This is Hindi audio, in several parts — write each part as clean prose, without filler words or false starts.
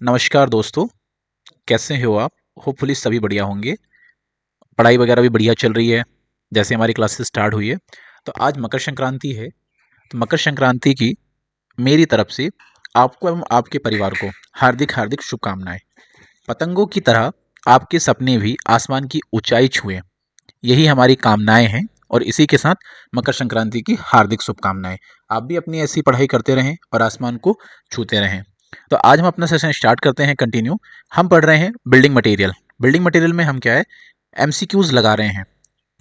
नमस्कार दोस्तों, कैसे हो आप? होपफुली सभी बढ़िया होंगे। पढ़ाई वगैरह भी बढ़िया चल रही है, जैसे हमारी क्लासेस स्टार्ट हुई है। तो आज मकर संक्रांति है, तो मकर संक्रांति की मेरी तरफ से आपको एवं आपके परिवार को हार्दिक हार्दिक शुभकामनाएं। पतंगों की तरह आपके सपने भी आसमान की ऊंचाई छुएं, यही हमारी कामनाएं हैं। और इसी के साथ मकर संक्रांति की हार्दिक शुभकामनाएं। आप भी अपनी ऐसी पढ़ाई करते रहें और आसमान को छूते रहें। तो आज हम अपना सेशन स्टार्ट करते हैं कंटिन्यू। हम पढ़ रहे हैं बिल्डिंग मटेरियल। बिल्डिंग मटेरियल में हम क्या है, एमसीक्यूज लगा रहे हैं।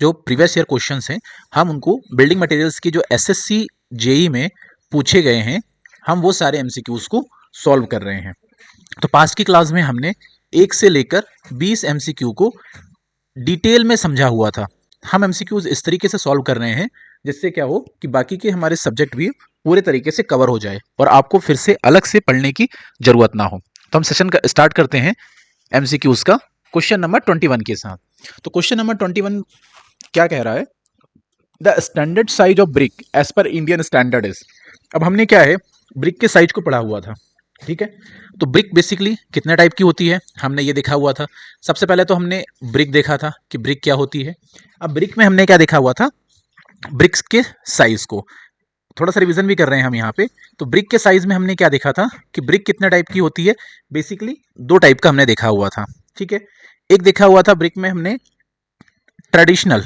जो प्रीवियस ईयर क्वेश्चंस हैं, हम उनको बिल्डिंग मटेरियल्स की जो एसएससी जेई में पूछे गए हैं, हम वो सारे एमसीक्यूज को सॉल्व कर रहे हैं। तो पास्ट की क्लास में हमने 1 से लेकर 20 एमसीक्यू को डिटेल में समझा हुआ था। हम एमसीक्यूज इस तरीके से सॉल्व कर रहे हैं जिससे क्या हो कि बाकी के हमारे सब्जेक्ट भी पूरे तरीके से कवर हो जाए और आपको फिर से अलग से पढ़ने की जरूरत ना हो। तो हम सेशन का स्टार्ट करते हैं एमसीक्यूज का क्वेश्चन नंबर 21 के साथ। तो क्वेश्चन नंबर 21 क्या कह रहा है, the standard size of brick as per Indian standard is. अब हमने क्या है, ब्रिक के साइज को पढ़ा हुआ था, ठीक है। तो ब्रिक बेसिकली कितने टाइप की होती है हमने ये देखा हुआ था। सबसे पहले तो हमने ब्रिक देखा था कि ब्रिक क्या होती है। अब ब्रिक में हमने क्या देखा हुआ था, ब्रिक्स के साइज को थोड़ा सा रिवीजन भी कर रहे हैं हम यहाँ पे। तो ब्रिक के साइज में हमने क्या देखा था कि ब्रिक कितने टाइप की होती है। बेसिकली 2 टाइप का हमने देखा हुआ था, ठीक है। एक देखा हुआ था ब्रिक में हमने ट्रेडिशनल,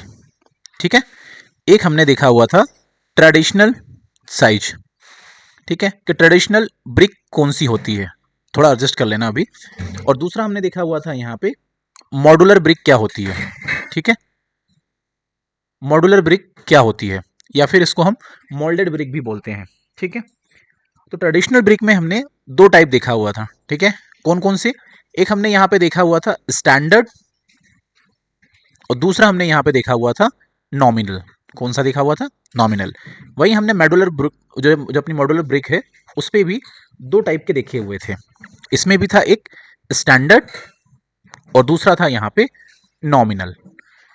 ठीक है। एक हमने देखा हुआ था ट्रेडिशनल साइज, ठीक है, कि ट्रेडिशनल ब्रिक कौन सी होती है, थोड़ा एडजस्ट कर लेना अभी। और दूसरा हमने देखा हुआ था यहाँ पे मॉड्यूलर ब्रिक क्या होती है, ठीक है। मॉड्यूलर ब्रिक क्या होती है, या फिर इसको हम मोल्डेड ब्रिक भी बोलते हैं, ठीक है। तो ट्रेडिशनल ब्रिक में हमने 2 टाइप देखा हुआ था, ठीक है। कौन कौन से, एक हमने यहाँ पे देखा हुआ था स्टैंडर्ड और दूसरा हमने यहाँ पे देखा हुआ था नॉमिनल। कौन सा देखा हुआ था, नॉमिनल। वही हमने मॉड्यूलर ब्रिक जो अपनी मॉड्यूलर ब्रिक है उस पर भी 2 टाइप के देखे हुए थे। इसमें भी था एक स्टैंडर्ड और दूसरा था यहाँ पे नॉमिनल।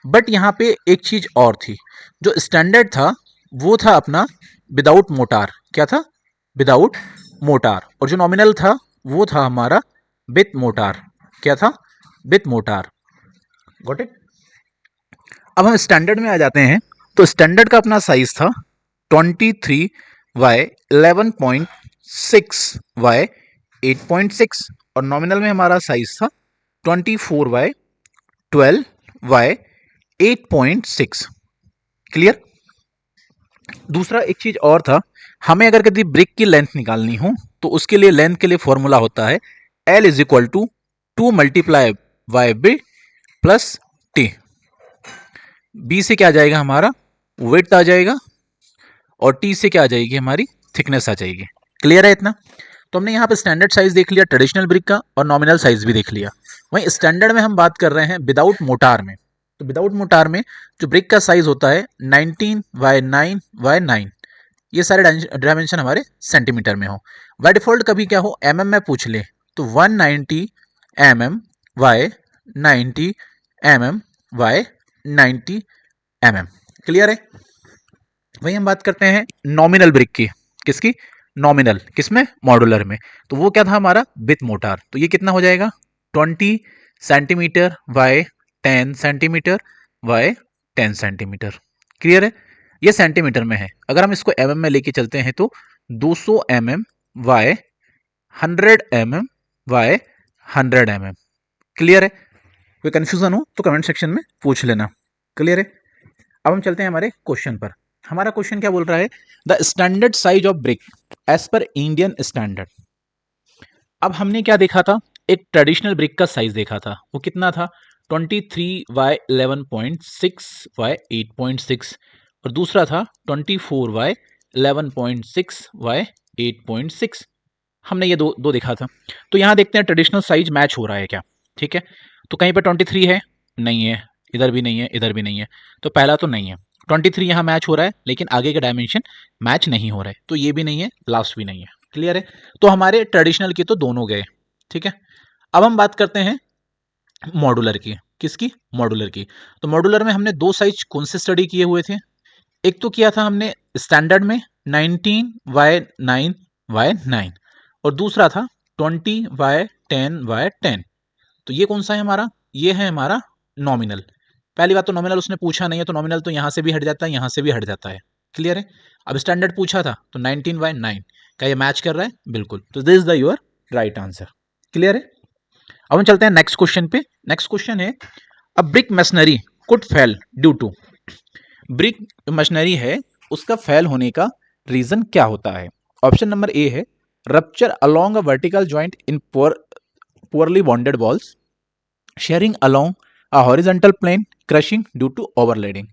बट यहाँ पे एक चीज और थी, जो स्टैंडर्ड था वो था अपना विदाउट मोटार, क्या था, विदाउट मोटार। और जो नॉमिनल था वो था हमारा विथ मोटार, क्या था, विथ मोटार। Got it. अब हम स्टैंडर्ड में आ जाते हैं। तो स्टैंडर्ड का अपना साइज था 23 बाय 11.6 बाय 8.6 और नॉमिनल में हमारा साइज था 24 बाय 12 बाय 8.6। क्लियर। दूसरा एक चीज और था, हमें अगर कभी ब्रिक की लेंथ निकालनी हो तो उसके लिए लेंथ के लिए फॉर्मूला होता है L is equal to 2 multiply by b plus t. B से क्या आ जाएगा हमारा विड्थ आ जाएगा और टी से क्या आ जाएगी हमारी थिकनेस आ जाएगी। क्लियर है इतना। तो हमने यहाँ पे स्टैंडर्ड साइज देख लिया ट्रेडिशनल ब्रिक का और नॉमिनल साइज भी देख लिया। वहीं स्टैंडर्ड में हम बात कर रहे हैं विदाउट मोटार में। तो विदाउट मोटार में जो ब्रिक का साइज होता है 19 बाय 9 बाय 9, ये सारे डायमेंशन हमारे सेंटीमीटर में हो। बाय डिफॉल्ट कभी क्या हो एमएम में पूछ ले तो 190 mm by 90 mm by 90 mm। Clear है। वही हम बात करते हैं नॉमिनल ब्रिक की। किसकी, नॉमिनल, किसमें, मॉड्यूलर में। तो वो क्या था हमारा विथ मोटार। तो ये कितना हो जाएगा 20 centimetre bye 10 centimetre bye 10 centimetre. Clear है। ये सेंटीमीटर में है। अगर हम इसको एमएम में लेके चलते हैं तो 200 mm by 100 mm by 100 mm। Clear है। कोई कंफ्यूजन हो तो कमेंट सेक्शन में पूछ लेना। क्लियर है। अब हम चलते हैं हमारे क्वेश्चन पर। हमारा क्वेश्चन क्या बोल रहा है, the standard size of brick as per Indian standard. अब हमने क्या देखा था, एक ट्रेडिशनल ब्रिक का साइज देखा था, वो कितना था 23 बाय 11.6 बाय 8.6 और दूसरा था 24 बाय 11.6 बाय 8.6। हमने ये दो देखा था। तो यहाँ देखते हैं ट्रेडिशनल साइज मैच हो रहा है क्या, ठीक है। तो कहीं पर 23 है, नहीं है, इधर भी नहीं है, इधर भी नहीं है। तो पहला तो नहीं है, 23 यहाँ मैच हो रहा है लेकिन आगे का डायमेंशन मैच नहीं हो रहा है। तो ये भी नहीं है, लास्ट भी नहीं है। क्लियर है। तो हमारे ट्रेडिशनल के तो दोनों गए, ठीक है। अब हम बात करते हैं मॉड्यूलर की। किसकी, मॉड्यूलर की। तो मॉड्यूलर में हमने 2 साइज कौन से स्टडी किए हुए थे। एक तो किया था हमने स्टैंडर्ड में 19 बाय 9 बाय 9 और दूसरा था 20 बाय 10/10। तो ये कौन सा है हमारा, ये है हमारा नॉमिनल। पहली बात तो नॉमिनल उसने पूछा नहीं है, तो नॉमिनल तो यहां से भी हट जाता है, यहां से भी हट जाता है। क्लियर है। अब स्टैंडर्ड पूछा था तो 19/9, क्या ये मैच कर रहा है, बिल्कुल। तो this is the your right answer. Clear है। अब हम चलते हैं नेक्स्ट क्वेश्चन पे। नेक्स्ट क्वेश्चन है, a brick machinery could fail due to. Brick machinery है, उसका फेल होने का रीजन क्या होता है। ऑप्शन नंबर ए है rupture along a vertical joint in poorly bonded walls, sharing along a horizontal plane, crushing due to overloading।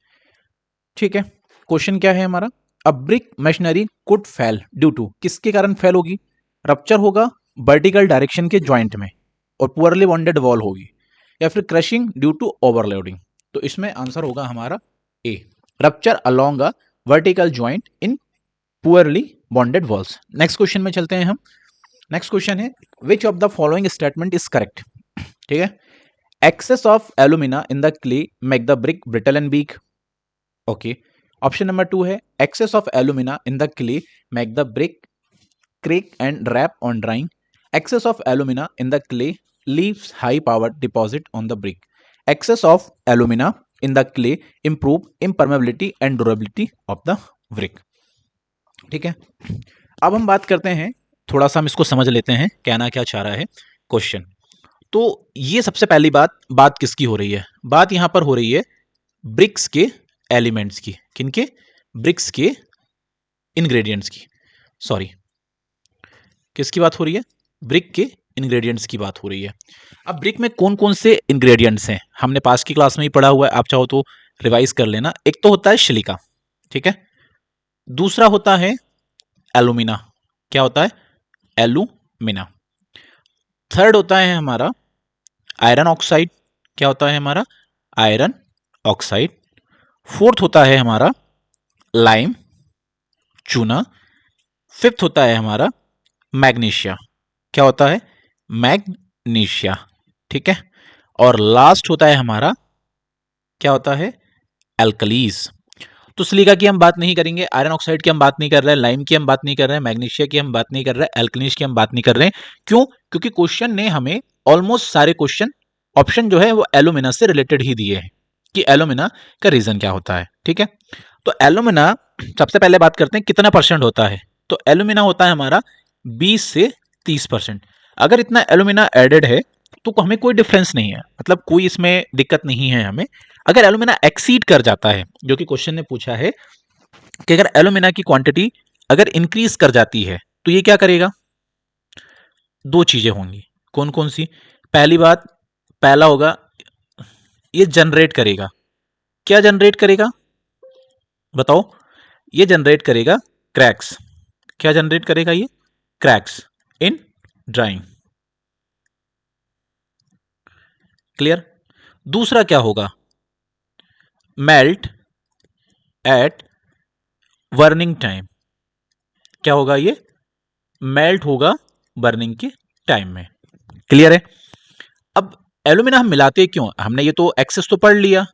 ठीक है। क्वेश्चन क्या है हमारा, a brick machinery could fail due to, किसके कारण फेल होगी, रप्चर होगा वर्टिकल डायरेक्शन के जॉइंट में और पुअरली बॉन्डेड वॉल होगी, या फिर क्रशिंग ड्यू टू ओवरलोडिंग। तो इसमें आंसर होगा हमारा A, rupture along a vertical joint in poorly bonded walls. Next question में चलते हैं हम। नेक्स्ट क्वेश्चन है, which of the following statement is correct. ठीक है। Excess of alumina in the clay make the brick brittle and weak. Okay. Option number 2 है excess of alumina in the clay make the brick crack and wrap on drying. Excess of alumina in the clay leaves high power deposit on the brick. Excess of alumina in the clay improve impermeability and durability of the brick. ठीक है। अब हम बात करते हैं, थोड़ा सा हम इसको समझ लेते हैं कहना क्या चाह रहा है क्वेश्चन। तो ये सबसे पहली बात किसकी हो रही है, बात यहां पर हो रही है ब्रिक्स के एलिमेंट्स की। किनके, ब्रिक्स के इंग्रेडिएंट्स की, सॉरी किसकी बात हो रही है, ब्रिक के इंग्रेडिएंट्स की बात हो रही है। अब ब्रिक में कौन कौन से इंग्रेडिएंट्स हैं, हमने पास की क्लास में ही पढ़ा हुआ है, आप चाहो तो रिवाइज कर लेना। एक तो होता है सिलिका, ठीक है। दूसरा होता है एलुमिना, क्या होता है, एलुमिना। थर्ड होता है हमारा आयरन ऑक्साइड, क्या होता है हमारा, आयरन ऑक्साइड। फोर्थ होता है हमारा लाइम, चूना। फिफ्थ होता है हमारा मैग्नीशिया, क्या होता है, मैग्नीशिया। ठीक है। और लास्ट होता है हमारा, क्या होता है, एल्कलीज। तो सिलिका की हम बात नहीं करेंगे, आयरन ऑक्साइड की हम बात नहीं कर रहे हैं, लाइम की हम बात नहीं कर रहे हैं, मैग्नीशिया की हम बात नहीं कर रहे हैं, एल्कलीज की हम बात नहीं कर रहे हैं। क्यों, क्योंकि क्वेश्चन ने हमें ऑलमोस्ट सारे क्वेश्चन ऑप्शन जो है वो एलुमिना से रिलेटेड ही दिए हैं कि एलुमिना का रीजन क्या होता है। ठीक है। तो एलुमिना सबसे पहले बात करते हैं कितना परसेंट होता है। तो एलुमिना होता है हमारा 20 से 30%। अगर इतना एलुमिना एडेड है तो हमें कोई डिफरेंस नहीं है, मतलब कोई इसमें दिक्कत नहीं है हमें। अगर एलुमिना एक्सीड कर जाता है, जो कि क्वेश्चन ने पूछा है कि अगर एलुमिना की क्वांटिटी अगर इंक्रीज कर जाती है तो ये क्या करेगा, दो चीजें होंगी। कौन कौन सी, पहली बात, पहला होगा ये जनरेट करेगा, क्या जनरेट करेगा बताओ, ये जनरेट करेगा क्रैक्स। क्या जनरेट करेगा ये, क्रैक्स इन ड्राइंग। क्लियर। दूसरा क्या होगा, मेल्ट एट बर्निंग टाइम। क्या होगा ये, मेल्ट होगा बर्निंग के टाइम में। क्लियर है। अब एल्यूमिना हम मिलाते क्यों, हमने ये तो एक्सेस तो पढ़ लिया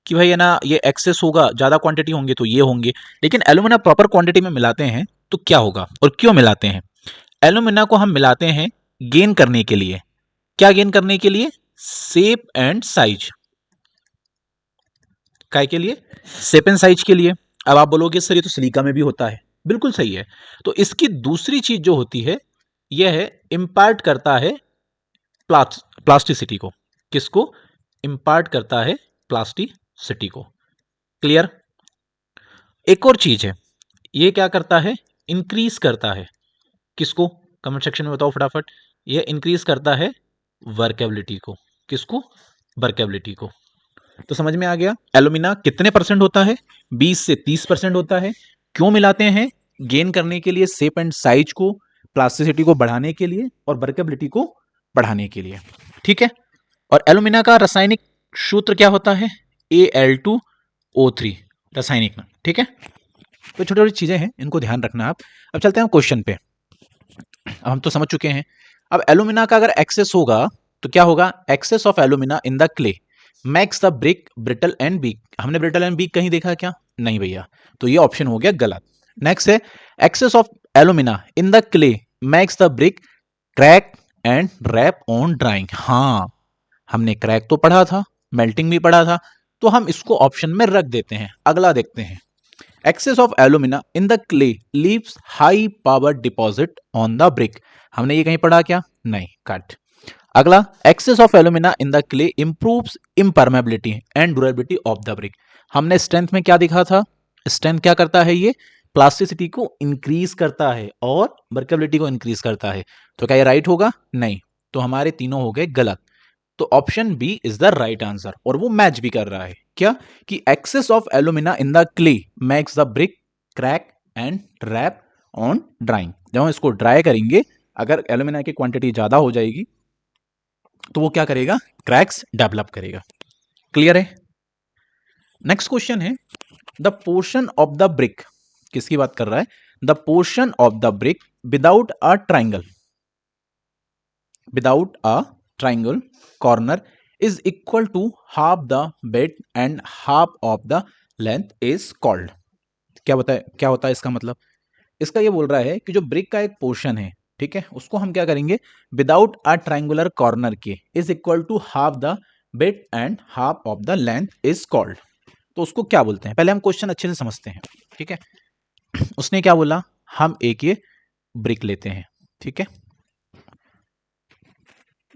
कि भाई है ना, ये एक्सेस होगा, ज्यादा क्वांटिटी होंगे तो ये होंगे। लेकिन एल्यूमिना प्रॉपर क्वांटिटी में मिलाते हैं तो क्या होगा और क्यों मिलाते हैं। एल्यूमिना को हम मिलाते हैं गेन करने के लिए, क्या गेन करने के लिए, शेप एंड साइज। काय के लिए, शेप एंड साइज के लिए। अब आप बोलोगे सर ये तो सिलिका में भी होता है, बिल्कुल सही है। तो इसकी दूसरी चीज जो होती है यह है इंपार्ट करता है प्लास्टिसिटी को। किसको, इंपार्ट करता है प्लास्टिसिटी को। क्लियर। एक और चीज है, ये क्या करता है, इंक्रीज करता है, किसको, कमेंट सेक्शन में बताओ फटाफट। ये इंक्रीज करता है वर्केबिलिटी को, किसको, वर्केबिलिटी को। तो समझ में आ गया एल्यूमिना कितने परसेंट होता है, 20 से 30% होता है। क्यों मिलाते हैं, गेन करने के लिए, शेप एंड साइज को, प्लास्टिसिटी को बढ़ाने के लिए और वर्केबिलिटी को बढ़ाने के लिए। ठीक है। और एल्यूमिना का रासायनिक सूत्र क्या होता है, Al2O3 रासायनिक नाम। ठीक है। तो छोटी छोटी चीजें हैं, इनको ध्यान रखना आप। अब चलते हैं क्वेश्चन पे। अब हम तो समझ चुके हैं। अब एल्यूमिना का अगर एक्सेस होगा तो क्या होगा, excess of alumina in the clay makes the brick brittle and weak. हमने ब्रिटल एंड वीक कहीं देखा क्या, नहीं भैया, तो ये ऑप्शन हो गया गलत। नेक्स्ट है excess of alumina in the clay makes the brick crack and warp on drying. हाँ, हमने क्रैक तो पढ़ा था, मेल्टिंग भी पढ़ा था, तो हम इसको ऑप्शन में रख देते हैं। अगला देखते हैं, excess of alumina in the clay leaves high power deposit on the brick. हमने ये कहीं पढ़ा क्या? नहीं, कट। अगला, excess of alumina in the clay improves impermeability and durability of the brick. हमने स्ट्रेंथ में क्या दिखा था? स्ट्रेंथ क्या करता है? ये प्लास्टिसिटी को इंक्रीज करता है और वर्केबिलिटी को इंक्रीज करता है। तो क्या ये राइट होगा? नहीं, तो हमारे तीनों हो गए गलत। तो option b is the right answer, और वो मैच भी कर रहा है। क्या? कि excess of alumina in the clay makes the brick crack and warp on drying. जब हम इसको ड्राई करेंगे, अगर एल्यूमिना की क्वांटिटी ज्यादा हो जाएगी तो वो क्या करेगा? क्रैक्स डेवलप करेगा। क्लियर है? नेक्स्ट क्वेश्चन है, the portion of the brick, किसकी बात कर रहा है? The portion of the brick without a triangle, without a triangle corner is equal to half the bed and half of the length is called. क्या होता है इसका मतलब? इसका ये बोल रहा है कि जो ब्रिक का एक पोर्शन है, ठीक है, उसको हम क्या करेंगे? विदाउट अ ट्राइंगुलर कॉर्नर के is equal to half the bed and half of the length is called. तो उसको क्या बोलते हैं? पहले हम क्वेश्चन अच्छे से समझते हैं, ठीक है। उसने क्या बोला? हम एक ये ब्रिक लेते हैं, ठीक है,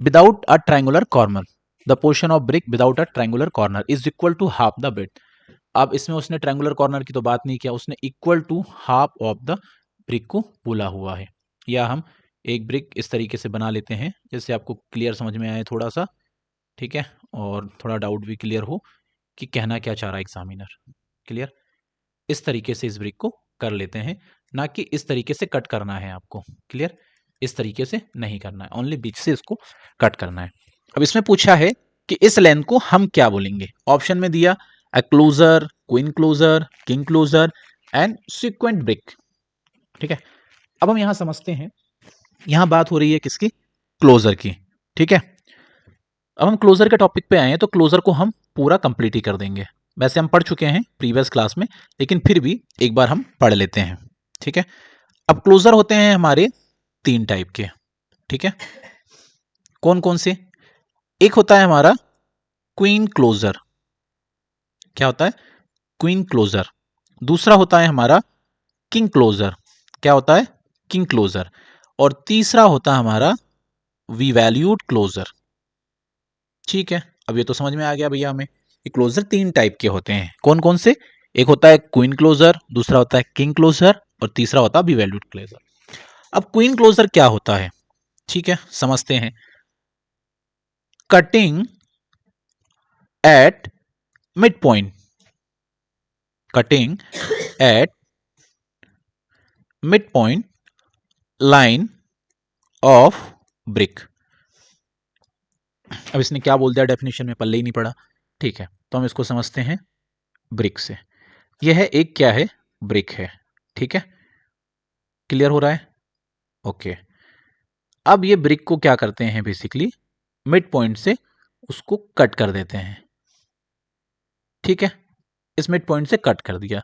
without a triangular corner, the portion of brick without a triangular corner is equal to half the bed. अब इसमें उसने ट्रायंगुलर कॉर्नर की तो बात नहीं किया, उसने equal to half of the brick को बोला हुआ है। या हम एक ब्रिक इस तरीके से बना लेते हैं, जैसे आपको क्लियर समझ में आए थोड़ा सा, ठीक है, और थोड़ा डाउट भी क्लियर हो कि कहना क्या चाह रहा है एग्जामिनर। क्लियर? इस तरीके से इस ब्रिक को कर लेते हैं, ना कि इस तरीके से कट करना है आपको। क्लियर? इस तरीके से नहीं करना है, ओनली बीच से इसको कट करना है। अब इसमें पूछा है कि इस लेंथ को हम क्या बोलेंगे? ऑप्शन में दिया एक्लूजर, queen closer, king closer and squint brick, ठीक है। अब हम यहां समझते हैं, यहां बात हो रही है किसकी? क्लोजर की, ठीक है। अब हम क्लोजर के टॉपिक पे आए हैं, तो क्लोजर को हम पूरा कंप्लीट ही कर देंगे। वैसे हम पढ़ चुके हैं प्रीवियस क्लास में, लेकिन फिर भी एक बार हम पढ़ लेते हैं, ठीक है। अब क्लोजर होते हैं हमारे तीन टाइप के, ठीक है। कौन कौन से? एक होता है हमारा क्वीन क्लोजर। क्या होता है? Queen closure. दूसरा होता है हमारा किंग क्लोजर। क्या होता है? King closure. और तीसरा होता है हमारा वी वैल्यूड क्लोजर। ठीक है, अब ये तो समझ में आ गया भैया हमें कि क्लोजर तीन टाइप के होते हैं। कौन कौन से? एक होता है क्वीन क्लोजर, दूसरा होता है किंग क्लोजर, और तीसरा होता है वी वैल्यूड क्लोजर। अब क्वीन क्लोजर क्या होता है? ठीक है, समझते हैं। Cutting at mid point, cutting at mid point line of brick. अब इसने क्या बोल दिया डेफिनेशन में, पल्ले ही नहीं पड़ा। ठीक है, तो हम इसको समझते हैं ब्रिक से। यह है एक क्या है? ब्रिक है, ठीक है। क्लियर हो रहा है? ओके। अब ये ब्रिक को क्या करते हैं? बेसिकली मिड पॉइंट से उसको कट कर देते हैं, ठीक है। इस मिड पॉइंट से कट कर दिया,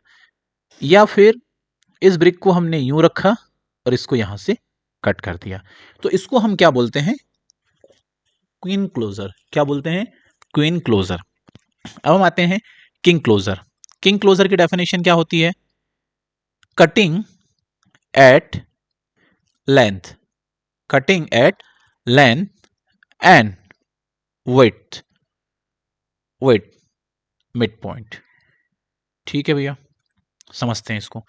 या फिर इस ब्रिक को हमने यूं रखा और इसको यहां से कट कर दिया, तो इसको हम क्या बोलते हैं? Queen closure. क्या बोलते हैं? Queen closure. अब हम आते हैं किंग क्लोजर। किंग क्लोजर की डेफिनेशन क्या होती है? Cutting at length, cutting at length and width, width mid point. ठीक है भैया, समझते हैं इसको।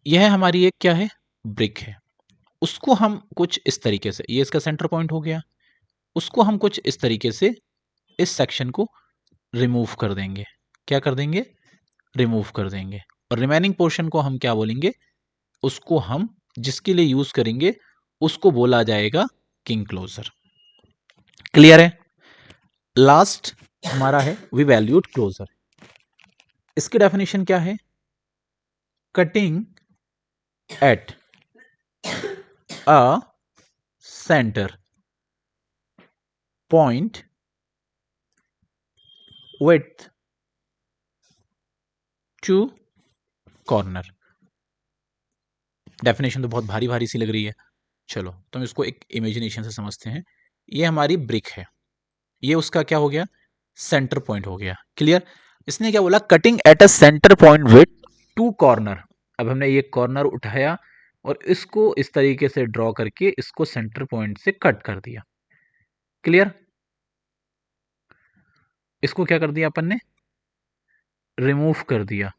यह हमारी एक क्या है? ब्रिक है। उसको हम कुछ इस तरीके से, ये इसका सेंटर पॉइंट हो गया, उसको हम कुछ इस तरीके से इस सेक्शन को रिमूव कर देंगे। क्या कर देंगे? रिमूव कर देंगे। और रिमेनिंग पोर्शन को हम क्या बोलेंगे? उसको हम जिसके लिए यूज करेंगे उसको बोला जाएगा किंग क्लोजर। क्लियर है? लास्ट हमारा है वी वैल्यूड क्लोजर। इसकी डेफिनेशन क्या है? Cutting at a centre point with to corner. Definition तो बहुत भारी भारी सी लग रही है, चलो तो हम इसको एक इमेजिनेशन से समझते हैं। ये हमारी ब्रिक है, ये उसका क्या हो गया, सेंटर पॉइंट हो गया। क्लियर। इसने क्या बोला, cutting at a centre point with to corner. अब हमने ये कॉर्नर उठाया और इसको इस तरीके से ड्रॉ करके इसको सेंटर पॉइंट से कट कर दिया। क्लियर। इसको क्या कर दिया अपन ने, रिमूव कर दिया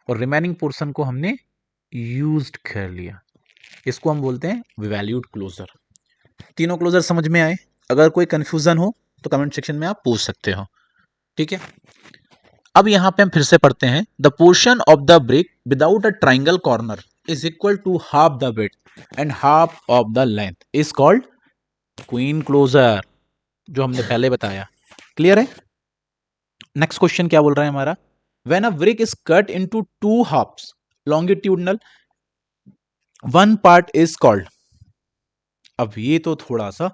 और रिमेनिंग पोर्शन को हमने यूज्ड कर लिया। इसको हम बोलते हैं वैल्यूड क्लोजर। तीनों क्लोजर समझ में आए? अगर कोई कंफ्यूजन हो तो कमेंट सेक्शन में आप पूछ सकते हो। ठीक है। अब यहां पे हम फिर से पढ़ते हैं, the portion of the brick without a triangle corner is equal to half the width and half of the length is called queen closure, जो हमने पहले बताया। क्लियर है। नेक्स्ट क्वेश्चन क्या बोल रहा है हमारा, when a brick is cut into two halves longitudinal one part is called. अब ये तो थोड़ा सा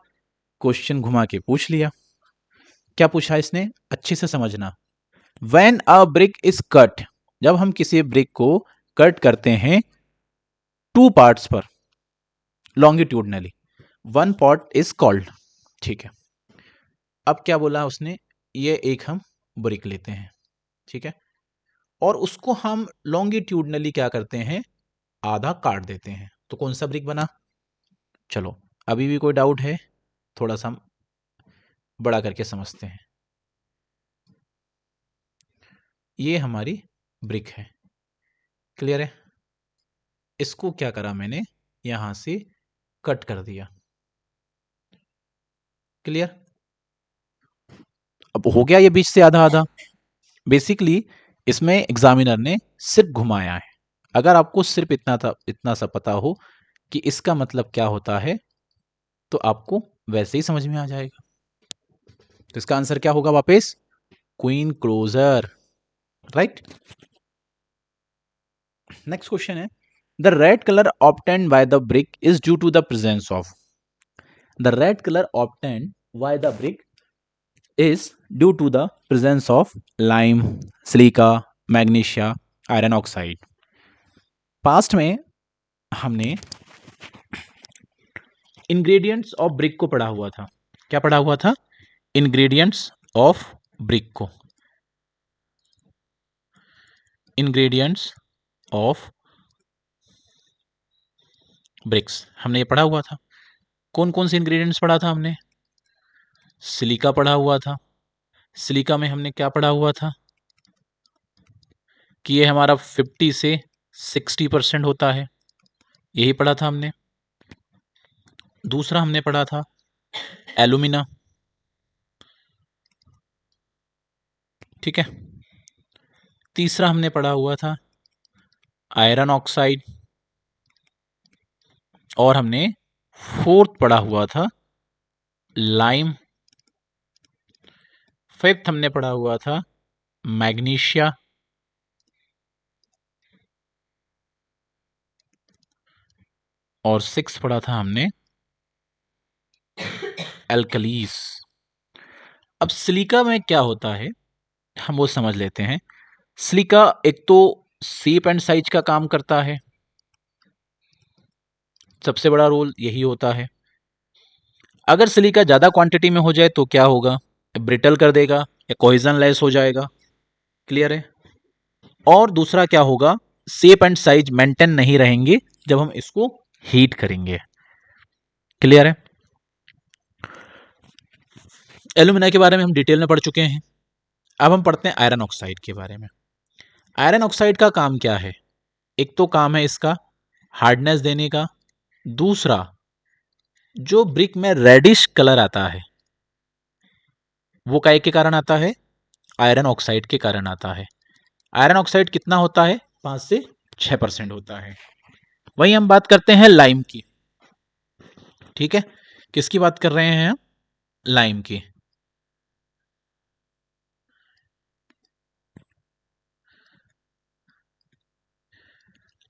क्वेश्चन घुमा के पूछ लिया। क्या पूछा इसने, अच्छे से समझना। When a brick is cut, जब हम किसी ब्रिक को कट करते हैं टू पार्ट्स पर longitudinally, one part is called. ठीक है। अब क्या बोला उसने, ये एक हम ब्रिक लेते हैं, ठीक है, और उसको हम लॉन्गिट्यूडनली क्या करते हैं, आधा काट देते हैं, तो कौन सा ब्रिक बना। चलो अभी भी कोई डाउट है, थोड़ा सा हम बड़ा करके समझते हैं। ये हमारी ब्रिक है। क्लियर है। इसको क्या करा मैंने, यहां से कट कर दिया। क्लियर। अब हो गया ये बीच से आधा आधा। बेसिकली इसमें एग्जामिनर ने सिर्फ घुमाया है। अगर आपको सिर्फ इतना सा पता हो कि इसका मतलब क्या होता है तो आपको वैसे ही समझ में आ जाएगा। तो इसका आंसर क्या होगा वापस, queen closer. Right. Next question है, the red colour obtained by the brick is due to the presence of. The red colour obtained by the brick is due to the presence of lime, silica, magnesia, iron oxide. Past में हमने इंग्रेडिएंट्स ऑफ ब्रिक को पढ़ा हुआ था। क्या पढ़ा हुआ था, इंग्रेडिएंट्स ऑफ ब्रिक को, इंग्रेडिएंट्स ऑफ ब्रिक्स हमने ये पढ़ा हुआ था। कौन कौन से इंग्रेडिएंट्स पढ़ा था हमने, सिलिका पढ़ा हुआ था। सिलिका में हमने क्या पढ़ा हुआ था कि ये हमारा 50 से 60% होता है, यही पढ़ा था हमने। दूसरा हमने पढ़ा था एलुमिना। ठीक है। तीसरा हमने पढ़ा हुआ था आयरन ऑक्साइड, और हमने फोर्थ पढ़ा हुआ था लाइम। फिफ्थ हमने पढ़ा हुआ था मैग्नीशिया। और सिक्स पढ़ा था हमने एल्कलीस। अब सिलिका में क्या होता है हम वो समझ लेते हैं। सिलिका एक तो शेप एंड साइज का काम करता है, सबसे बड़ा रोल यही होता है। अगर सिलिका ज्यादा क्वांटिटी में हो जाए तो क्या होगा, ब्रिटल कर देगा या कोहेजन लेस हो जाएगा। क्लियर है। और दूसरा क्या होगा, शेप एंड साइज मेंटेन नहीं रहेंगे जब हम इसको हीट करेंगे। क्लियर है। एल्यूमिना के बारे में हम डिटेल में पढ़ चुके हैं। अब हम पढ़ते हैं आयरन ऑक्साइड के बारे में। आयरन ऑक्साइड का काम क्या है, एक तो काम है इसका हार्डनेस देने का, दूसरा जो ब्रिक में रेडिश कलर आता है वो काय के कारण आता है, आयरन ऑक्साइड के कारण आता है। आयरन ऑक्साइड कितना होता है, 5 से 6% होता है। वहीं हम बात करते हैं लाइम की। ठीक है, किसकी बात कर रहे हैं, लाइम की।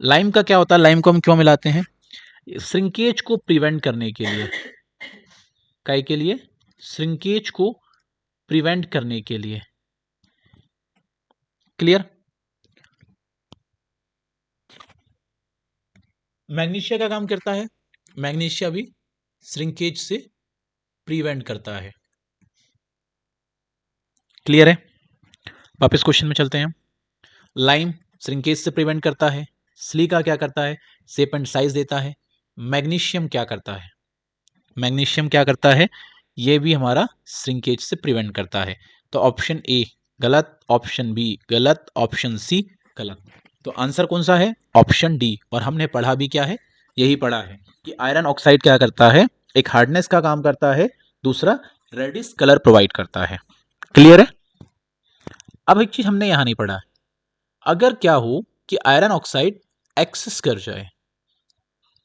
लाइम का क्या होता है, लाइम को हम क्यों मिलाते हैं, श्रिंकेज को प्रिवेंट करने के लिए। काय के लिए, श्रिंकेज को प्रिवेंट करने के लिए। क्लियर। मैग्नीशिया का काम करता है मैग्नीशिया भी श्रिंकेज से प्रिवेंट करता है। क्लियर है? वापस क्वेश्चन में चलते हैं। लाइम श्रिंकेज से प्रिवेंट करता है, सिलिका क्या करता है, शेप एंड साइज देता है, मैग्नीशियम क्या करता है, मैग्नीशियम क्या करता है, ये भी हमारा श्रिंकेज से प्रिवेंट करता है। तो ऑप्शन ए गलत, ऑप्शन बी गलत, ऑप्शन सी गलत। तो आंसर कौन सा है? Option D. और हमने पढ़ा भी क्या है? यही पढ़ा है कि आयरन ऑक्साइड क्या करता है, एक हार्डनेस का काम करता है, दूसरा रेडिश कलर प्रोवाइड करता है। क्लियर है? अब एक चीज हमने यहां नहीं पढ़ा, अगर क्या हो कि आयरन ऑक्साइड एक्सेस कर जाए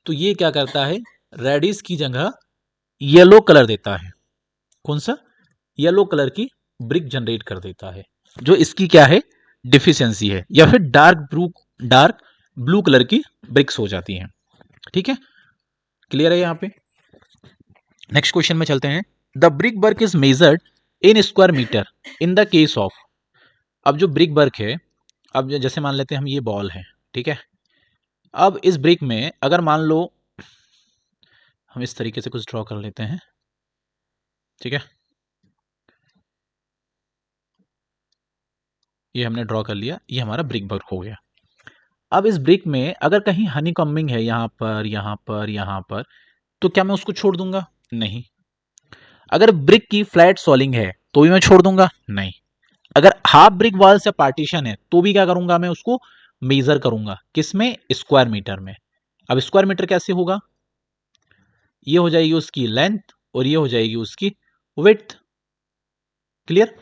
तो ये क्या करता है, रेडिश की जगह येलो कलर देता है। कौन सा? येलो कलर की ब्रिक जनरेट कर देता है, जो इसकी क्या है, डिफिशियंसी है, या फिर डार्क ब्लू कलर की ब्रिक्स हो जाती हैं। ठीक है, क्लियर है यहां पे? नेक्स्ट क्वेश्चन में चलते हैं। The brick work is measured in square metre in the case of. अब जो ब्रिक वर्क है, अब जैसे मान लेते हैं हम ये बॉल है, ठीक है, अब इस ब्रिक में अगर मान लो हम इस तरीके से कुछ ड्रॉ कर लेते हैं, ठीक है, ये हमने ड्रॉ कर लिया, ये हमारा ब्रिक वर्क हो गया। अब इस ब्रिक में अगर कहीं हनी कॉम्बिंग है यहां पर यहां पर यहां पर, तो क्या मैं उसको छोड़ दूंगा? नहीं। अगर ब्रिक की फ्लैट सॉलिंग है तो भी मैं छोड़ दूंगा? नहीं। अगर हाफ ब्रिक वॉल से पार्टीशन है तो भी क्या करूंगा, मैं उसको मेजर करूंगा, किसमें? स्क्वायर मीटर में। अब स्क्वायर मीटर कैसे होगा? ये हो जाएगी उसकी लेंथ और ये हो जाएगी उसकी विड्थ। क्लियर?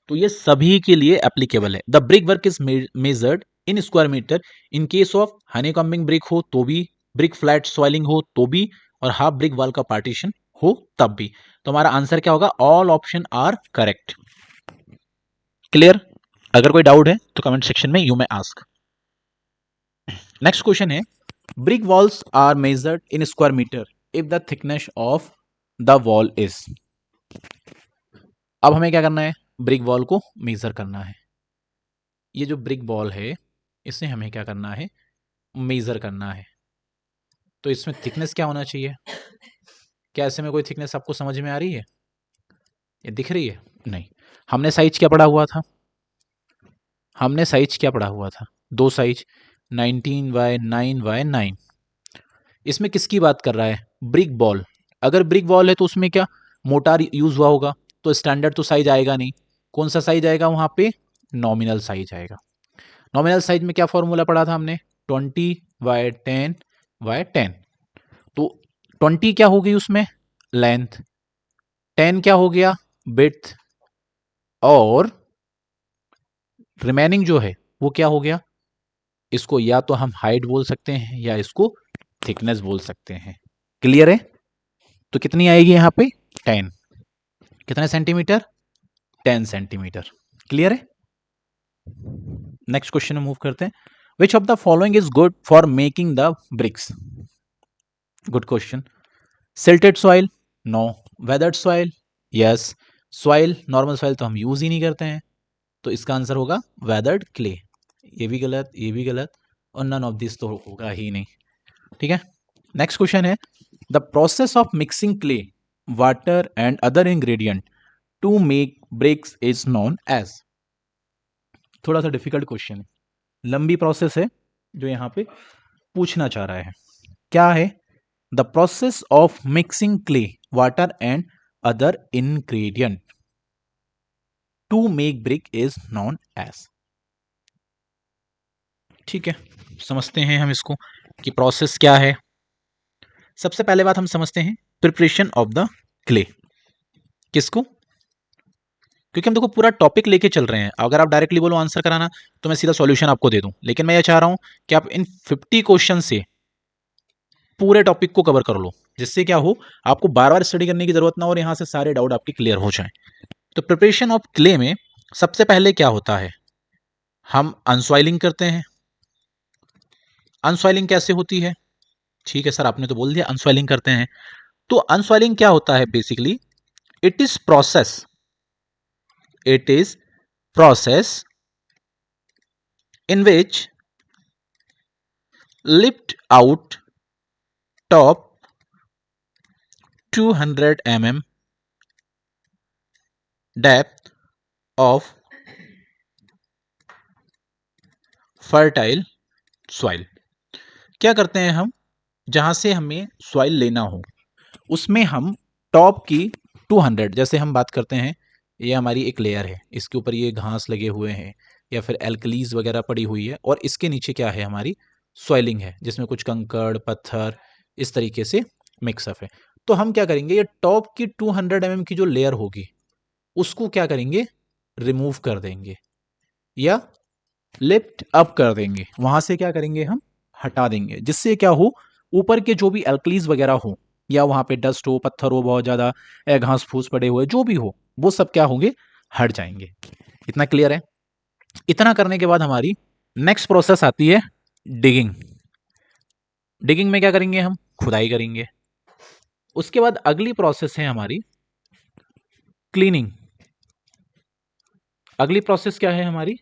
तो ये सभी के लिए एप्लीकेबल है। The brick work is measured in square metre in case of honeycombing brick हो तो भी, ब्रिक फ्लैट सॉइलिंग हो तो भी, और हाफ ब्रिक वॉल का पार्टीशन हो तब भी। तो हमारा आंसर क्या होगा? All option are correct. Clear? अगर कोई डाउट है तो कमेंट सेक्शन में you may ask. Next question है, brick walls are measured in square metre if the thickness of the wall is. अब हमें क्या करना है? ब्रिक वॉल को मेजर करना है। ये जो ब्रिक वॉल है इसे हमें क्या करना है? मेजर करना है। तो इसमें थिकनेस क्या होना चाहिए? क्या ऐसे में कोई थिकनेस आपको समझ में आ रही है? ये दिख रही है? नहीं। हमने साइज क्या पढ़ा हुआ था? हमने साइज क्या पढ़ा हुआ था? दो साइज, 19 by 9 by 9। इसमें किसकी बात कर रहा है? Brick ball. अगर ब्रिक बॉल है तो उसमें क्या मोटार यूज हुआ होगा, तो स्टैंडर्ड तो साइज आएगा नहीं। कौन सा साइज आएगा वहां पे? नॉमिनल साइज आएगा। नॉमिनल साइज में क्या फॉर्मूला पढ़ा था हमने? 20 by 10 by 10। तो 20 क्या हो गई उसमें? लेंथ। 10 क्या हो गया? विड्थ। और रिमेनिंग जो है वो क्या हो गया? इसको या तो हम हाइट बोल सकते हैं या इसको थिकनेस बोल सकते हैं। क्लियर है? तो कितनी आएगी यहां पे? 10। कितने सेंटीमीटर? 10 सेंटीमीटर। क्लियर है? नेक्स्ट क्वेश्चन में मूव करते हैं। Which of the following is good for making the bricks? Good question. Silted soil? No. Weathered soil? Yes. Soil, normal soil तो हम यूज ही नहीं करते हैं, तो इसका आंसर होगा वेदर्ड क्ले। ये भी गलत, ये भी गलत, और नन ऑफ दिस तो होगा ही नहीं। ठीक है, नेक्स्ट क्वेश्चन है, the process of mixing clay, water and other ingredient to make bricks is known as. थोड़ा सा डिफिकल्ट क्वेश्चन है, लंबी प्रोसेस है जो यहां पे पूछना चाह रहा है। क्या है? The process of mixing clay, water and other ingredient to make brick is known as. ठीक है, समझते हैं हम इसको कि प्रोसेस क्या है। सबसे पहले बात हम समझते हैं प्रिपरेशन ऑफ द क्ले। किसको? क्योंकि हम देखो पूरा टॉपिक लेके चल रहे हैं, अगर आप डायरेक्टली बोलो आंसर कराना तो मैं सीधा सॉल्यूशन आपको दे दूं, लेकिन मैं ये चाह रहा हूं कि आप इन 50 क्वेश्चन से पूरे टॉपिक को कवर कर लो, जिससे क्या हो, आपको बार बार स्टडी करने की जरूरत ना हो और यहां से सारे डाउट आपके क्लियर हो जाएं। तो प्रिपरेशन ऑफ क्ले में सबसे पहले क्या होता है? हम अनसॉइलिंग करते हैं। अनसॉइलिंग कैसे होती है? ठीक है सर, आपने तो बोल दिया अनसॉइलिंग करते हैं। तो अनसॉइलिंग क्या होता है? Basically it is process, it is process in which lift out top 200 mm depth of fertile soil। क्या करते हैं हम, जहां से हमें सॉइल लेना हो उसमें हम टॉप की 200, जैसे हम बात करते हैं ये हमारी एक लेयर है, इसके ऊपर ये घास लगे हुए हैं या फिर एल्कलीज वगैरह पड़ी हुई है, और इसके नीचे क्या है, हमारी सॉइलिंग है जिसमें कुछ कंकड़ पत्थर इस तरीके से मिक्सअप है। तो हम क्या करेंगे, ये टॉप की 200 mm की जो लेयर होगी उसको क्या करेंगे, रिमूव कर देंगे या लिफ्ट अप कर देंगे, वहां से क्या करेंगे, हम हटा देंगे, जिससे क्या हो, ऊपर के जो भी एल्कलीज वगैरह हो या वहां पे डस्ट हो, पत्थर हो बहुत ज्यादा, घास फूस पड़े हुए जो भी हो, वो सब क्या होंगे, हट जाएंगे। इतना क्लियर है। इतना करने के बाद हमारी नेक्स्ट प्रोसेस आती है डिगिंग। डिगिंग में क्या करेंगे, हम खुदाई करेंगे। उसके बाद अगली प्रोसेस है हमारी क्लीनिंग। अगली प्रोसेस क्या है हमारी,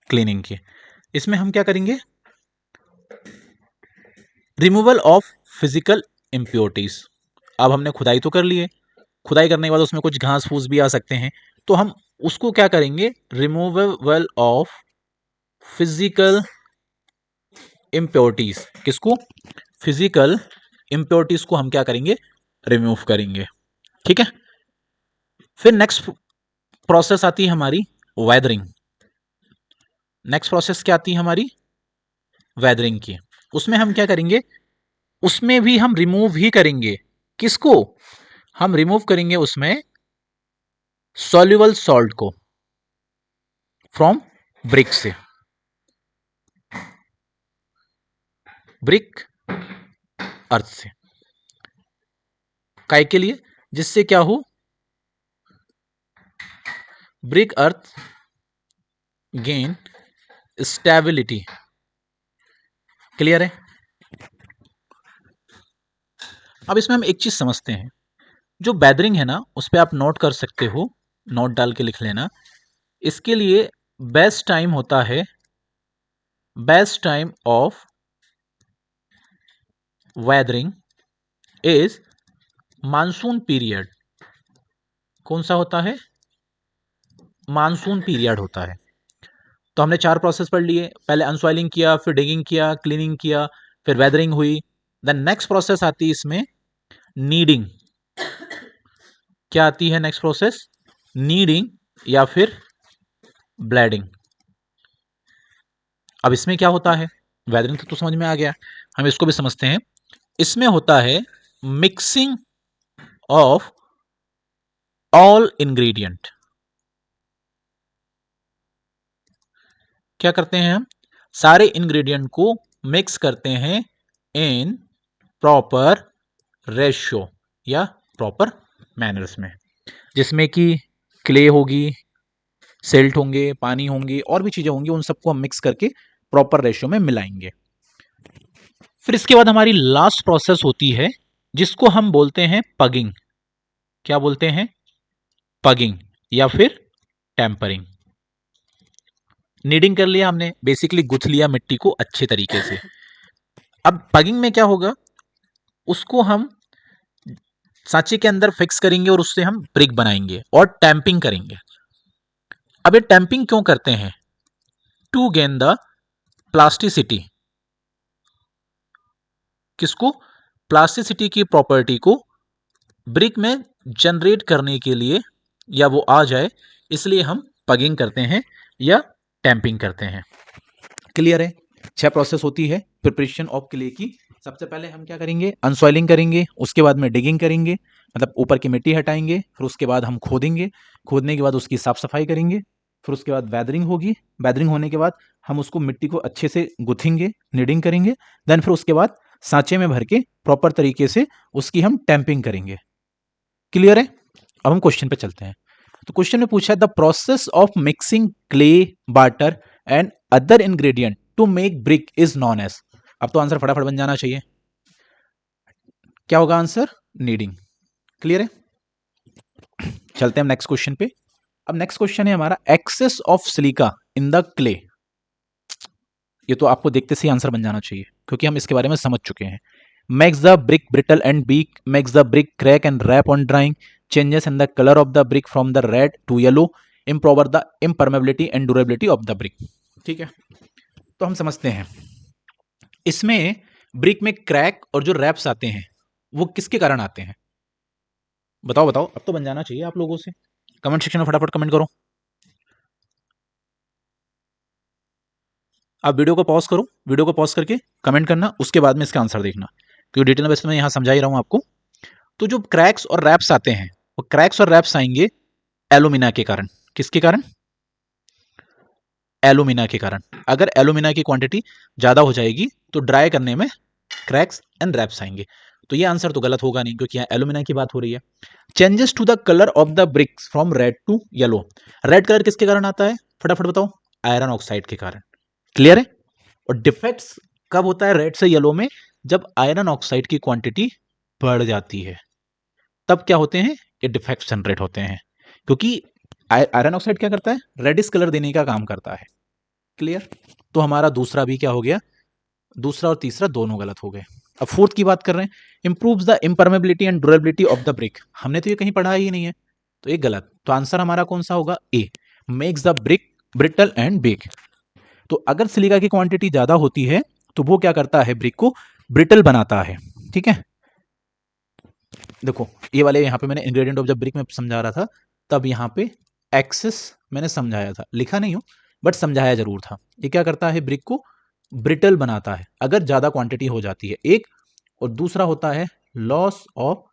क्लीनिंग की। इसमें हम क्या करेंगे, रिमूवल ऑफ फिजिकल इम्प्योरिटीज। अब हमने खुदाई तो कर ली है, खुदाई करने के बाद उसमें कुछ घास फूस भी आ सकते हैं, तो हम उसको क्या करेंगे, रिमूवल ऑफ फिजिकल इम्प्योरिटीज। किसको, फिजिकल इम्प्योरिटीज को हम क्या करेंगे, रिमूव करेंगे। ठीक है। फिर नेक्स्ट प्रोसेस आती है हमारी वेदरिंग। नेक्स्ट प्रोसेस क्या आती है हमारी, वेदरिंग की। उसमें हम क्या करेंगे, उसमें भी हम रिमूव ही करेंगे। किसको, हम रिमूव करेंगे उसमें सॉल्युबल सॉल्ट को फ्रॉम ब्रिक से, ब्रिक अर्थ से। काय के लिए, जिससे क्या हो, ब्रिक अर्थ गेन स्टेबिलिटी। क्लियर है। अब इसमें हम एक चीज समझते हैं, जो बैदरिंग है ना, उस पर आप नोट कर सकते हो, नोट डाल के लिख लेना। इसके लिए बेस्ट टाइम होता है, best time of weathering is monsoon period. कौन सा होता है, मानसून पीरियड होता है। तो हमने 4 प्रोसेस पढ़ लिए, पहले अनसॉइलिंग किया, फिर डिगिंग किया, क्लीनिंग किया, फिर वेदरिंग हुई। देन नेक्स्ट प्रोसेस आती है इसमें नीडिंग। क्या आती है नेक्स्ट प्रोसेस, नीडिंग या फिर ब्लैडिंग। अब इसमें क्या होता है, वेदरिंग तो समझ में आ गया, हम इसको भी समझते हैं। इसमें होता है मिक्सिंग ऑफ ऑल इंग्रेडिएंट। क्या करते हैं हम, सारे इंग्रेडिएंट को मिक्स करते हैं इन प्रॉपर रेशियो या प्रॉपर मैनर्स में, जिसमें कि क्ले होगी, सिल्ट होंगे, पानी होंगे, और भी चीजें होंगी, उन सबको हम मिक्स करके प्रॉपर रेशियो में मिलाएंगे। फिर इसके बाद हमारी लास्ट प्रोसेस होती है जिसको हम बोलते हैं पगिंग। क्या बोलते हैं, पगिंग या फिर टेम्परिंग। नीडिंग कर लिया हमने, बेसिकली गुथ लिया मिट्टी को अच्छे तरीके से। अब पगिंग में क्या होगा, उसको हम सांचे के अंदर फिक्स करेंगे और उससे हम ब्रिक बनाएंगे और टैंपिंग करेंगे। अब ये टैंपिंग क्यों करते हैं, टू गेन द प्लास्टिसिटी। किसको, प्लास्टिसिटी की प्रॉपर्टी को ब्रिक में जनरेट करने के लिए, या वो आ जाए, इसलिए हम पगिंग करते हैं या टैंपिंग करते हैं। क्लियर है। 6 प्रोसेस होती है प्रिपरेशन ऑफ क्ले की। सबसे पहले हम क्या करेंगे, अनसॉइलिंग करेंगे, उसके बाद में डिगिंग करेंगे, मतलब ऊपर की मिट्टी हटाएंगे, फिर उसके बाद हम खोदेंगे, खोदने के बाद उसकी साफ सफाई करेंगे, फिर उसके बाद वेदरिंग होगी, वेदरिंग होने के बाद हम उसको मिट्टी को अच्छे से गुथेंगे, नीडिंग करेंगे, देन फिर उसके बाद सांचे में भर के प्रॉपर तरीके से उसकी हम टैंपिंग करेंगे। क्लियर है। अब हम क्वेश्चन पे चलते हैं। तो क्वेश्चन में पूछा है the process of mixing clay, water and other ingredient to make brick is known as. अब तो आंसर फटाफट बन जाना चाहिए। क्या होगा आंसर, नीडिंग। क्लियर है। चलते हैं नेक्स्ट क्वेश्चन पे। अब नेक्स्ट क्वेश्चन है हमारा excess of silica in the clay. ये तो आपको देखते से ही आंसर बन जाना चाहिए क्योंकि हम इसके बारे में समझ चुके हैं। makes the brick brittle and weak, makes the brick crack and rap on drying, changes in the color of the brick from the red to yellow, improve the impermeability and durability of the brick. ठीक है, तो हम समझते हैं इसमें ब्रिक में क्रैक और जो रैप्स आते हैं वो किसके कारण आते हैं? बताओ बताओ, अब तो बन जाना चाहिए आप लोगों से। कमेंट सेक्शन में फटाफट कमेंट करो। आप वीडियो को पॉज करो, वीडियो को पॉज करके कमेंट करना, उसके बाद में इसका आंसर देखना, क्योंकि डिटेल में वैसे मैं यहाँ समझा ही रहा हूँ आपको। तो जो क्रैक्स और रैप्स आते हैं वो क्रैक्स और रैप्स आएंगे एलुमिना के कारण। किसके कारण? एलुमिना के कारण। अगर एलुमिना की क्वांटिटी ज़्यादा हो जाएगी तो ड्राई करने में क्रैक्स एंड रैप्स आएंगे। तो ये आंसर तो गलत होगा नहीं, क्योंकि यहाँ एलुमिना की बात हो रही है। Changes to the colour of the bricks from red to yellow. Red colour किसके कारण आता है? फटाफट बताओ। आयरन ऑक्साइड के कारण। क्लियर है? और डिफेक्ट्स कब होता है रेड से येलो में? जब आयरन ऑक्साइड की क्वांटिटी बढ़ जाती है, तब क्या होते हैं? ये डिफेक्ट्स जनरेट होते हैं, क्योंकि आयरन ऑक्साइड क्या करता है? रेडिश कलर देने का काम करता है। क्लियर? तो हमारा दूसरा भी क्या हो गया? दूसरा और तीसरा दोनों गलत हो गए। अब फोर्थ की बात कर रहे हैं, improves the इम्परमेबिलिटी and durability of the brick. हमने तो ये कहीं पढ़ा ही नहीं है, तो ये गलत। तो आंसर हमारा कौन सा होगा? A, makes the brick brittle and bake. तो अगर सिलिका की क्वांटिटी ज्यादा होती है तो वो क्या करता है? ब्रिक को ब्रिटल बनाता है। ठीक है, देखो ये वाले यहाँ पे मैंने इंग्रेडिएंट ऑफ द ब्रिक में समझा रहा था, तब यहाँ पे एक्सेस मैंने समझाया था, लिखा नहीं हो बट समझाया जरूर था। ये क्या करता है? ब्रिक को ब्रिटल बनाता है अगर ज्यादा क्वांटिटी हो जाती है, एक। और दूसरा होता है लॉस ऑफ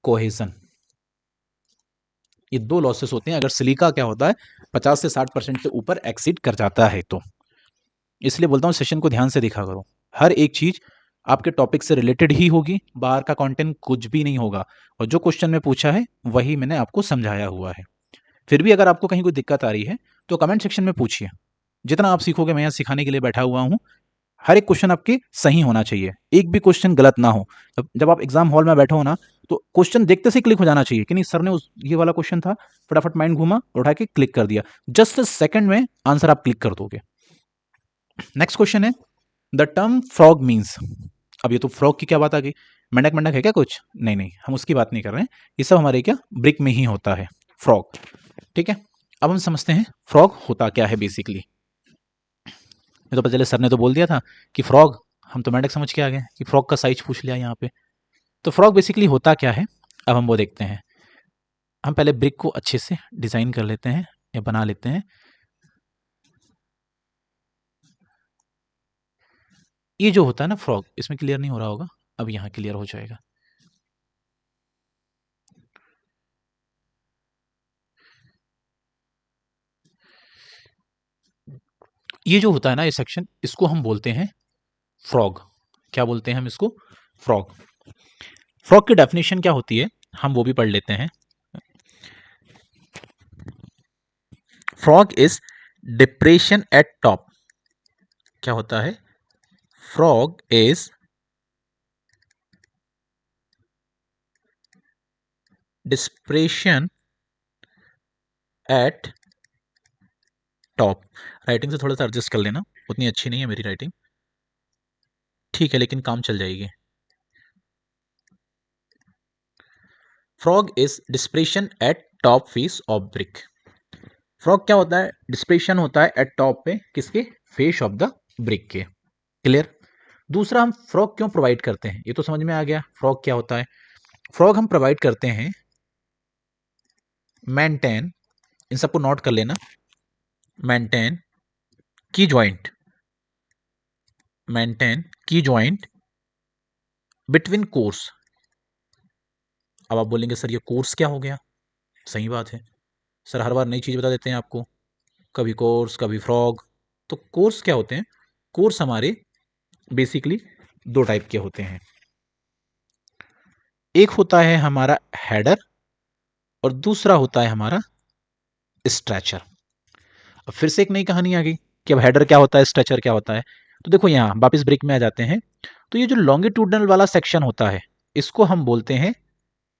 कोहेजन। ये दो लॉसेस होते हैं अगर सिलिका क्या होता है 50 से 60% से ऊपर एक्सीड कर जाता है तो। इसलिए बोलता हूँ सेशन को ध्यान से देखा करो, हर एक चीज आपके टॉपिक से रिलेटेड ही होगी, बाहर का कंटेंट कुछ भी नहीं होगा। और जो क्वेश्चन में पूछा है वही मैंने आपको समझाया हुआ है। फिर भी अगर आपको कहीं कोई दिक्कत आ रही है तो कमेंट सेक्शन में पूछिए। जितना आप सीखोगे, मैं यहाँ सिखाने के लिए बैठा हुआ हूँ। हर एक क्वेश्चन आपके सही होना चाहिए, एक भी क्वेश्चन गलत ना हो। जब आप एग्जाम हॉल में बैठो हो ना, तो क्वेश्चन देखते से क्लिक हो जाना चाहिए कि नहीं सर ने ये वाला क्वेश्चन था, फटाफट माइंड घूमा, उठा के क्लिक कर दिया, जस्ट सेकंड में आंसर आप क्लिक कर दोगे। नेक्स्ट क्वेश्चन है, द टर्म फ्रॉग मीन्स। अब ये तो फ्रॉग की क्या बात आ गई? मेंढक मेंढक है क्या कुछ? नहीं नहीं, हम उसकी बात नहीं कर रहे हैं, ये सब हमारे क्या ब्रिक में ही होता है फ्रॉग। ठीक है, अब हम समझते हैं फ्रॉग होता क्या है बेसिकली। ये तो पहले सर ने तो बोल दिया था कि फ्रॉग, हम तो मेंढक समझ के आ गए कि फ्रॉग का साइज पूछ लिया यहाँ पे। तो फ्रॉग बेसिकली होता क्या है, अब हम वो देखते हैं। हम पहले ब्रिक को अच्छे से डिजाइन कर लेते हैं या बना लेते हैं। ये जो होता है ना फ्रॉग, इसमें क्लियर नहीं हो रहा होगा, अब यहाँ क्लियर हो जाएगा। ये जो होता है ना ये सेक्शन, इसको हम बोलते हैं फ्रॉग। क्या बोलते हैं हम इसको? फ्रॉग। फ्रॉग की डेफिनेशन क्या होती है हम वो भी पढ़ लेते हैं। Frog is depression eight top. क्या होता है? Frog is depression eight top. Writing से थोड़ा सा एडजस्ट कर लेना, उतनी अच्छी नहीं है मेरी राइटिंग, ठीक है, लेकिन काम चल जाएगी। Frog is depression eight top face of brick. Frog क्या होता है? डिस्प्रेशन होता है एट टॉप पे, किसके? फेस ऑफ द ब्रिक के। क्लियर? दूसरा, हम फ्रॉग क्यों प्रोवाइड करते हैं ये तो समझ में आ गया, फ्रॉग क्या होता है। फ्रॉग हम प्रोवाइड करते हैं मेंटेन, इन सबको नोट कर लेना, मेंटेन की ज्वाइंट, मेंटेन की ज्वाइंट बिटवीन कोर्स। अब आप बोलेंगे सर ये कोर्स क्या हो गया? सही बात है, सर हर बार नई चीज बता देते हैं आपको, कभी कोर्स कभी फ्रॉग। तो कोर्स क्या होते हैं? कोर्स हमारे बेसिकली दो टाइप के होते हैं, एक होता है हमारा हेडर और दूसरा होता है हमारा स्ट्रेचर। अब फिर से एक नई कहानी आ गई कि अब हेडर क्या होता है, स्ट्रेचर क्या होता है। तो देखो यहाँ वापस ब्रेक में आ जाते हैं, तो ये जो लॉन्गिट्यूडनल वाला सेक्शन होता है इसको हम बोलते हैं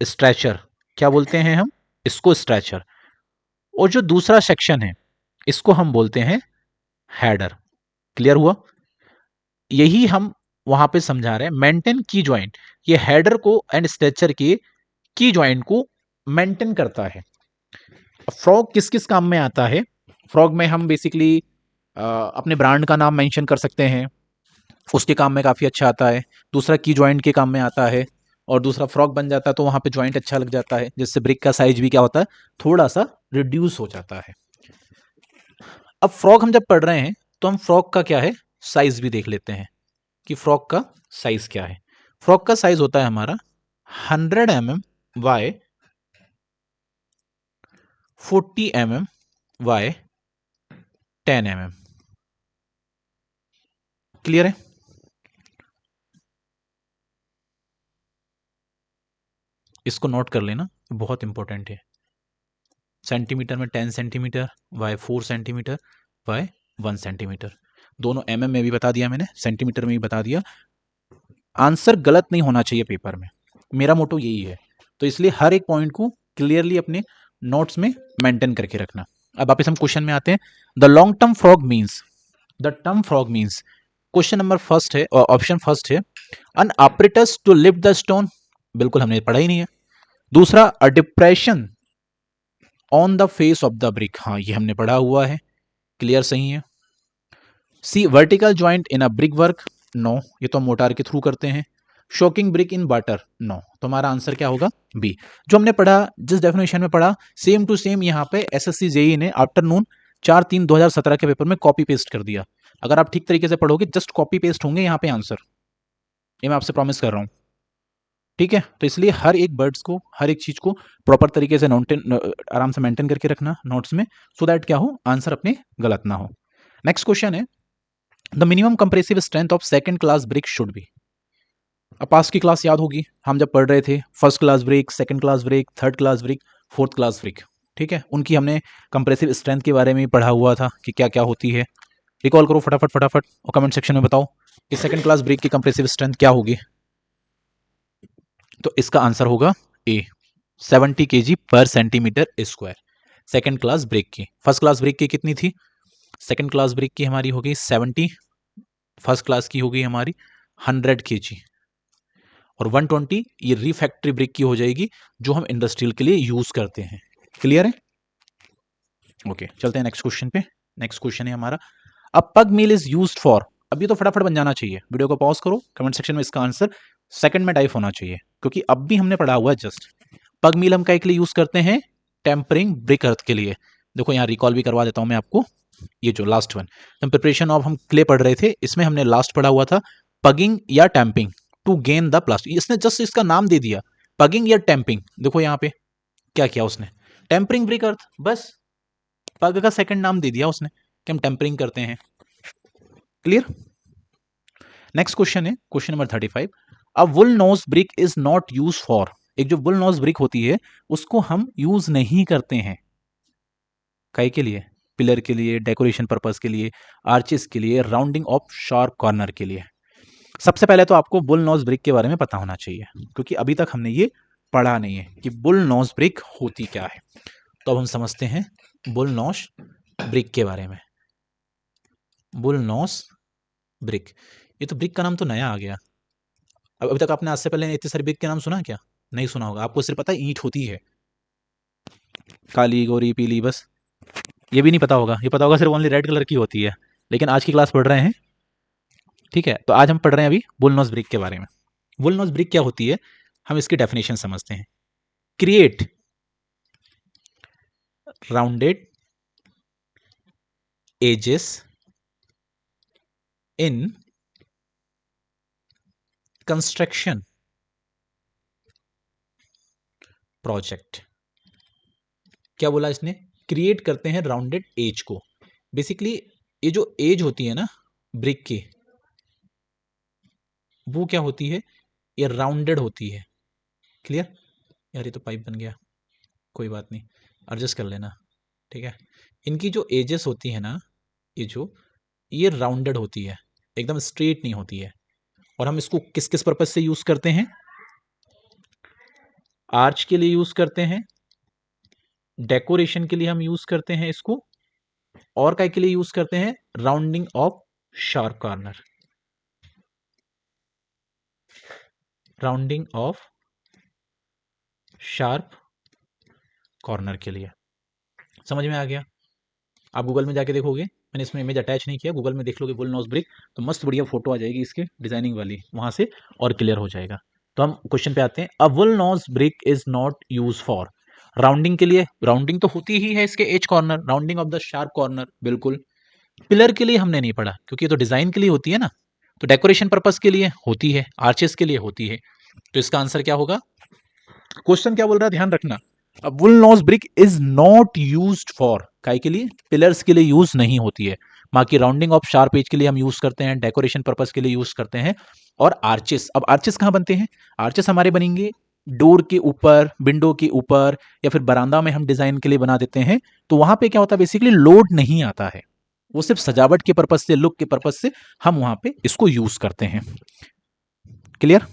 स्ट्रेचर। क्या बोलते हैं हम? इसको स्ट्रेचर। और जो दूसरा सेक्शन है इसको हम बोलते हैं हेडर। क्लियर हुआ? यही हम वहां पे समझा रहे हैं मेंटेन की ज्वाइंट, ये हेडर को एंड स्ट्रेचर के की ज्वाइंट को मेंटेन करता है। फ्रॉग किस किस काम में आता है? फ्रॉग में हम बेसिकली अपने ब्रांड का नाम मेंशन कर सकते हैं, उसके काम में काफ़ी अच्छा आता है। दूसरा की ज्वाइंट के काम में आता है, और दूसरा फ्रॉग बन जाता है तो वहाँ पे ज्वाइंट अच्छा लग जाता है, जिससे ब्रिक का साइज भी क्या होता है, थोड़ा सा रिड्यूस हो जाता है। अब फ्रॉग हम जब पढ़ रहे हैं तो हम फ्रॉग का क्या है, साइज भी देख लेते हैं कि फ्रॉग का साइज क्या है। फ्रॉग का साइज होता है हमारा 100 mm by 40 mm by 10 mm। Clear है? इसको नोट कर लेना, बहुत इंपॉर्टेंट है। सेंटीमीटर में 10 centimetre bye 4 centimetre bye 1 centimetre, दोनों mm में भी बता दिया मैंने, सेंटीमीटर में भी बता दिया। आंसर गलत नहीं होना चाहिए पेपर में, मेरा मोटो यही है। तो इसलिए हर एक पॉइंट को क्लियरली अपने नोट्स में मेंटेन करके रखना। अब वापस हम क्वेश्चन में आते हैं। The long term frog means, the term frog means, question number first है, ऑप्शन फर्स्ट है an apparatus to lift the stone, बिल्कुल हमने पढ़ा ही नहीं है। दूसरा a depression on the face of the brick, हाँ ये हमने पढ़ा हुआ है, क्लियर सही है। C vertical joint in a brick work, no ये तो हम मोटार के थ्रू करते हैं। Soaking brick in water, no, तो हमारा आंसर क्या होगा, बी। जो हमने पढ़ा, जिस डेफिनेशन में पढ़ा, सेम टू सेम यहाँ पे एसएससी जेई ने आफ्टरनून 4/3/2017 के पेपर में कॉपी पेस्ट कर दिया। अगर आप ठीक तरीके से पढ़ोगे जस्ट कॉपी पेस्ट होंगे यहाँ पे आंसर, ये मैं आपसे प्रॉमिस कर रहा हूँ। ठीक है, तो इसलिए हर एक वर्ड्स को, हर एक चीज को प्रॉपर तरीके से आराम से मेंटेन करके रखना नोट्स में, सो दैट क्या हो, आंसर अपने गलत ना हो। नेक्स्ट क्वेश्चन है the minimum compressive strength of second class brick should be. अब पास की क्लास याद होगी, हम जब पढ़ रहे थे first class brick, second class brick, third class brick, fourth class brick, ठीक है, उनकी हमने कंप्रेसिव स्ट्रेंथ के बारे में पढ़ा हुआ था कि क्या क्या होती है। रिकॉल करो फटाफट फटाफट और कमेंट सेक्शन में बताओ कि सेकंड क्लास ब्रिक की कंप्रेसिव स्ट्रेंथ क्या होगी। तो इसका आंसर होगा ए, 70 kg पर centimetre square, second class brick की। फर्स्ट क्लास ब्रिक की कितनी थी? सेकंड क्लास ब्रिक की हमारी होगी 70, फर्स्ट क्लास की होगी हमारी 100 kg, और 120 ये रिफैक्ट्री ब्रिक की हो जाएगी जो हम इंडस्ट्रियल के लिए यूज करते हैं। क्लियर है? ओके, चलते हैं नेक्स्ट क्वेश्चन पे। नेक्स्ट क्वेश्चन है हमारा अ पग मिल इज यूज्ड फॉर, अभी तो फटाफट बन जाना चाहिए, वीडियो को पॉज करो, कमेंट सेक्शन में इसका आंसर सेकंड में टाइप होना चाहिए, क्योंकि अब भी हमने पढ़ा हुआ है जस्ट। पग मिल हम क्या के लिए यूज करते हैं? टेम्परिंग ब्रिक अर्थ के लिए। देखो यहाँ रिकॉल भी करवा देता हूं मैं आपको, ये जो लास्ट वन, हम प्रिपरेशन ऑफ हम क्ले पढ़ रहे थे, इसमें हमने लास्ट पढ़ा हुआ था पगिंग या tamping to gain the plastic, इसने जस्ट इसका नाम दे दिया पगिंग या टैंपिंग। देखो यहाँ पे क्या किया उसने, टेम्परिंग ब्रिक अर्थ, बस पग का सेकंड नाम दे दिया उसने कि हम टेम्परिंग करते हैं। क्लियर? नेक्स्ट क्वेश्चन है question number 35 a bull nose brick is not use for, एक जो वुल नोज ब्रिक होती है उसको हम यूज नहीं करते हैं, काहे के लिए? पिलर के लिए, डेकोरेशन पर्पस के लिए, आर्चेस के लिए, राउंडिंग ऑफ शार्प कॉर्नर के लिए। सबसे पहले तो आपको बुल नोज ब्रिक के बारे में पता होना चाहिए, क्योंकि अभी तक हमने ये पढ़ा नहीं है कि बुल नोज ब्रिक होती क्या है। तो अब हम समझते हैं बुल नोज ब्रिक के बारे में। बुल नोज ब्रिक, ये तो ब्रिक का नाम तो नया आ गया। अब अभी तक आपने आज से पहले इतने सारे ब्रिक के नाम सुना क्या? नहीं सुना होगा, आपको सिर्फ पता है ईंट होती है, काली गोरी पीली, बस ये भी नहीं पता होगा, ये पता होगा सिर्फ ओनली रेड कलर की होती है। लेकिन आज की क्लास पढ़ रहे हैं, ठीक है, तो आज हम पढ़ रहे हैं अभी बुल नोज ब्रिक के बारे में। बुल नोज ब्रिक क्या होती है, हम इसकी डेफिनेशन समझते हैं। Create rounded edges in construction project. क्या बोला इसने? क्रिएट करते हैं राउंडेड एज को। बेसिकली ये जो एज होती है ना ब्रिक की, वो क्या होती है, ये राउंडेड होती है। क्लियर? यार ये तो पाइप बन गया, कोई बात नहीं, एडजस्ट कर लेना, ठीक है। इनकी जो एजेस होती है ना, ये जो, ये राउंडेड होती है, एकदम स्ट्रेट नहीं होती है। और हम इसको किस किस पर्पज से यूज करते हैं? आर्च के लिए यूज करते हैं, डेकोरेशन के लिए हम यूज करते हैं इसको, और काय के लिए यूज करते हैं? Rounding off sharp corner. Rounding of sharp corner के लिए। समझ में आ गया? आप गूगल में जाके देखोगे, मैंने इसमें इमेज अटैच नहीं किया, गूगल में देख लोगे बुल नोज ब्रिक तो मस्त बढ़िया फोटो आ जाएगी इसके डिजाइनिंग वाली, वहां से और क्लियर हो जाएगा। तो हम क्वेश्चन पे आते हैं। A bull nose brick is not use for rounding के लिए, राउंडिंग तो होती ही है इसके edge corner, rounding off the sharp corner, बिल्कुल। पिलर के लिए हमने नहीं पढ़ा क्योंकि ये तो डिजाइन के लिए होती है ना, तो डेकोरेशन पर्पस के लिए होती है, आर्चेस के लिए होती है। तो इसका आंसर क्या होगा? क्वेश्चन क्या बोल रहा है ध्यान रखना। अब bull nose brick is not used for, काय के लिए? पिलर्स के लिए यूज नहीं होती है। बाकी राउंडिंग ऑफ शार्प एज के लिए हम यूज करते हैं, डेकोरेशन पर्पस के लिए यूज करते हैं। और आर्चेस, अब आर्चेस कहां बनते हैं? आर्चेस हमारे बनेंगे डोर के ऊपर, विंडो के ऊपर, या फिर बरामदा में हम डिजाइन के लिए बना देते हैं। तो वहां पे क्या होता है, बेसिकली लोड नहीं आता है, वो सिर्फ सजावट के पर्पज से, लुक के पर्पज से हम वहां पे इसको यूज करते हैं। क्लियर?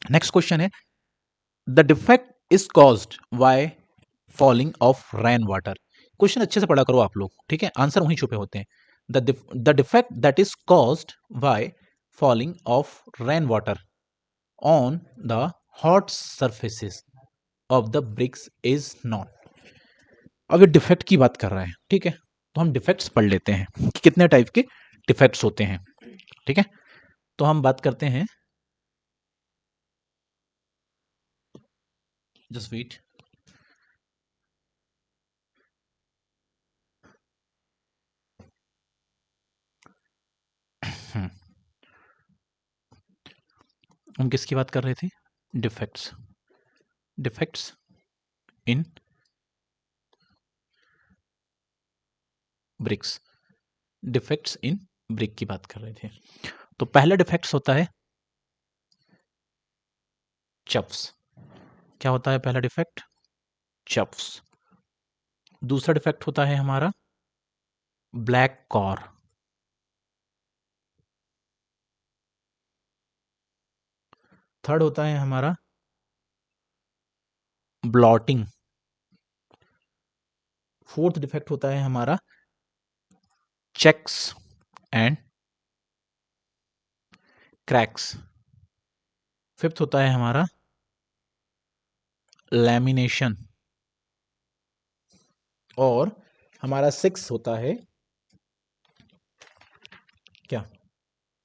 नेक्स्ट क्वेश्चन है, the defect is caused by falling of rain water. Question अच्छे से पढ़ा करो आप लोग, ठीक है, आंसर वहीं छुपे होते हैं। The defect that is caused by falling of rain water on the hot surfaces of the bricks is not. अब ये डिफेक्ट की बात कर रहा है, ठीक है, तो हम डिफेक्ट्स पढ़ लेते हैं कि कितने टाइप के डिफेक्ट्स होते हैं, ठीक है। तो हम बात करते हैं, जस्ट वेट। हम किसकी बात कर रहे थे? Defects, defects in bricks, defects in brick की बात कर रहे थे। तो पहला डिफेक्ट्स होता है चप्स। क्या होता है पहला डिफेक्ट? चप्स। दूसरा डिफेक्ट होता है हमारा ब्लैक कॉर। थर्ड होता है हमारा ब्लॉटिंग। फोर्थ डिफेक्ट होता है हमारा चेक्स एंड क्रैक्स। फिफ्थ होता है हमारा लैमिनेशन। और हमारा सिक्स होता है क्या?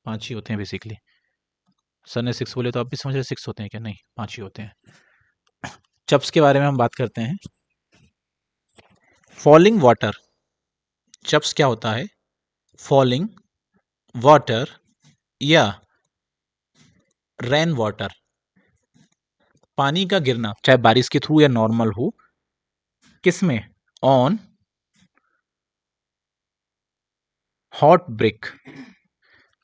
पांच ही होते हैं बेसिकली। सर ने सिक्स बोले तो आप भी समझ रहे सिक्स होते हैं क्या? नहीं, पांच ही होते हैं। चप्स के बारे में हम बात करते हैं। फॉलिंग वाटर, चप्स क्या होता है? फॉलिंग वाटर या रेन वाटर, पानी का गिरना, चाहे बारिश के थ्रू या नॉर्मल हो, किसमें? On hot brick.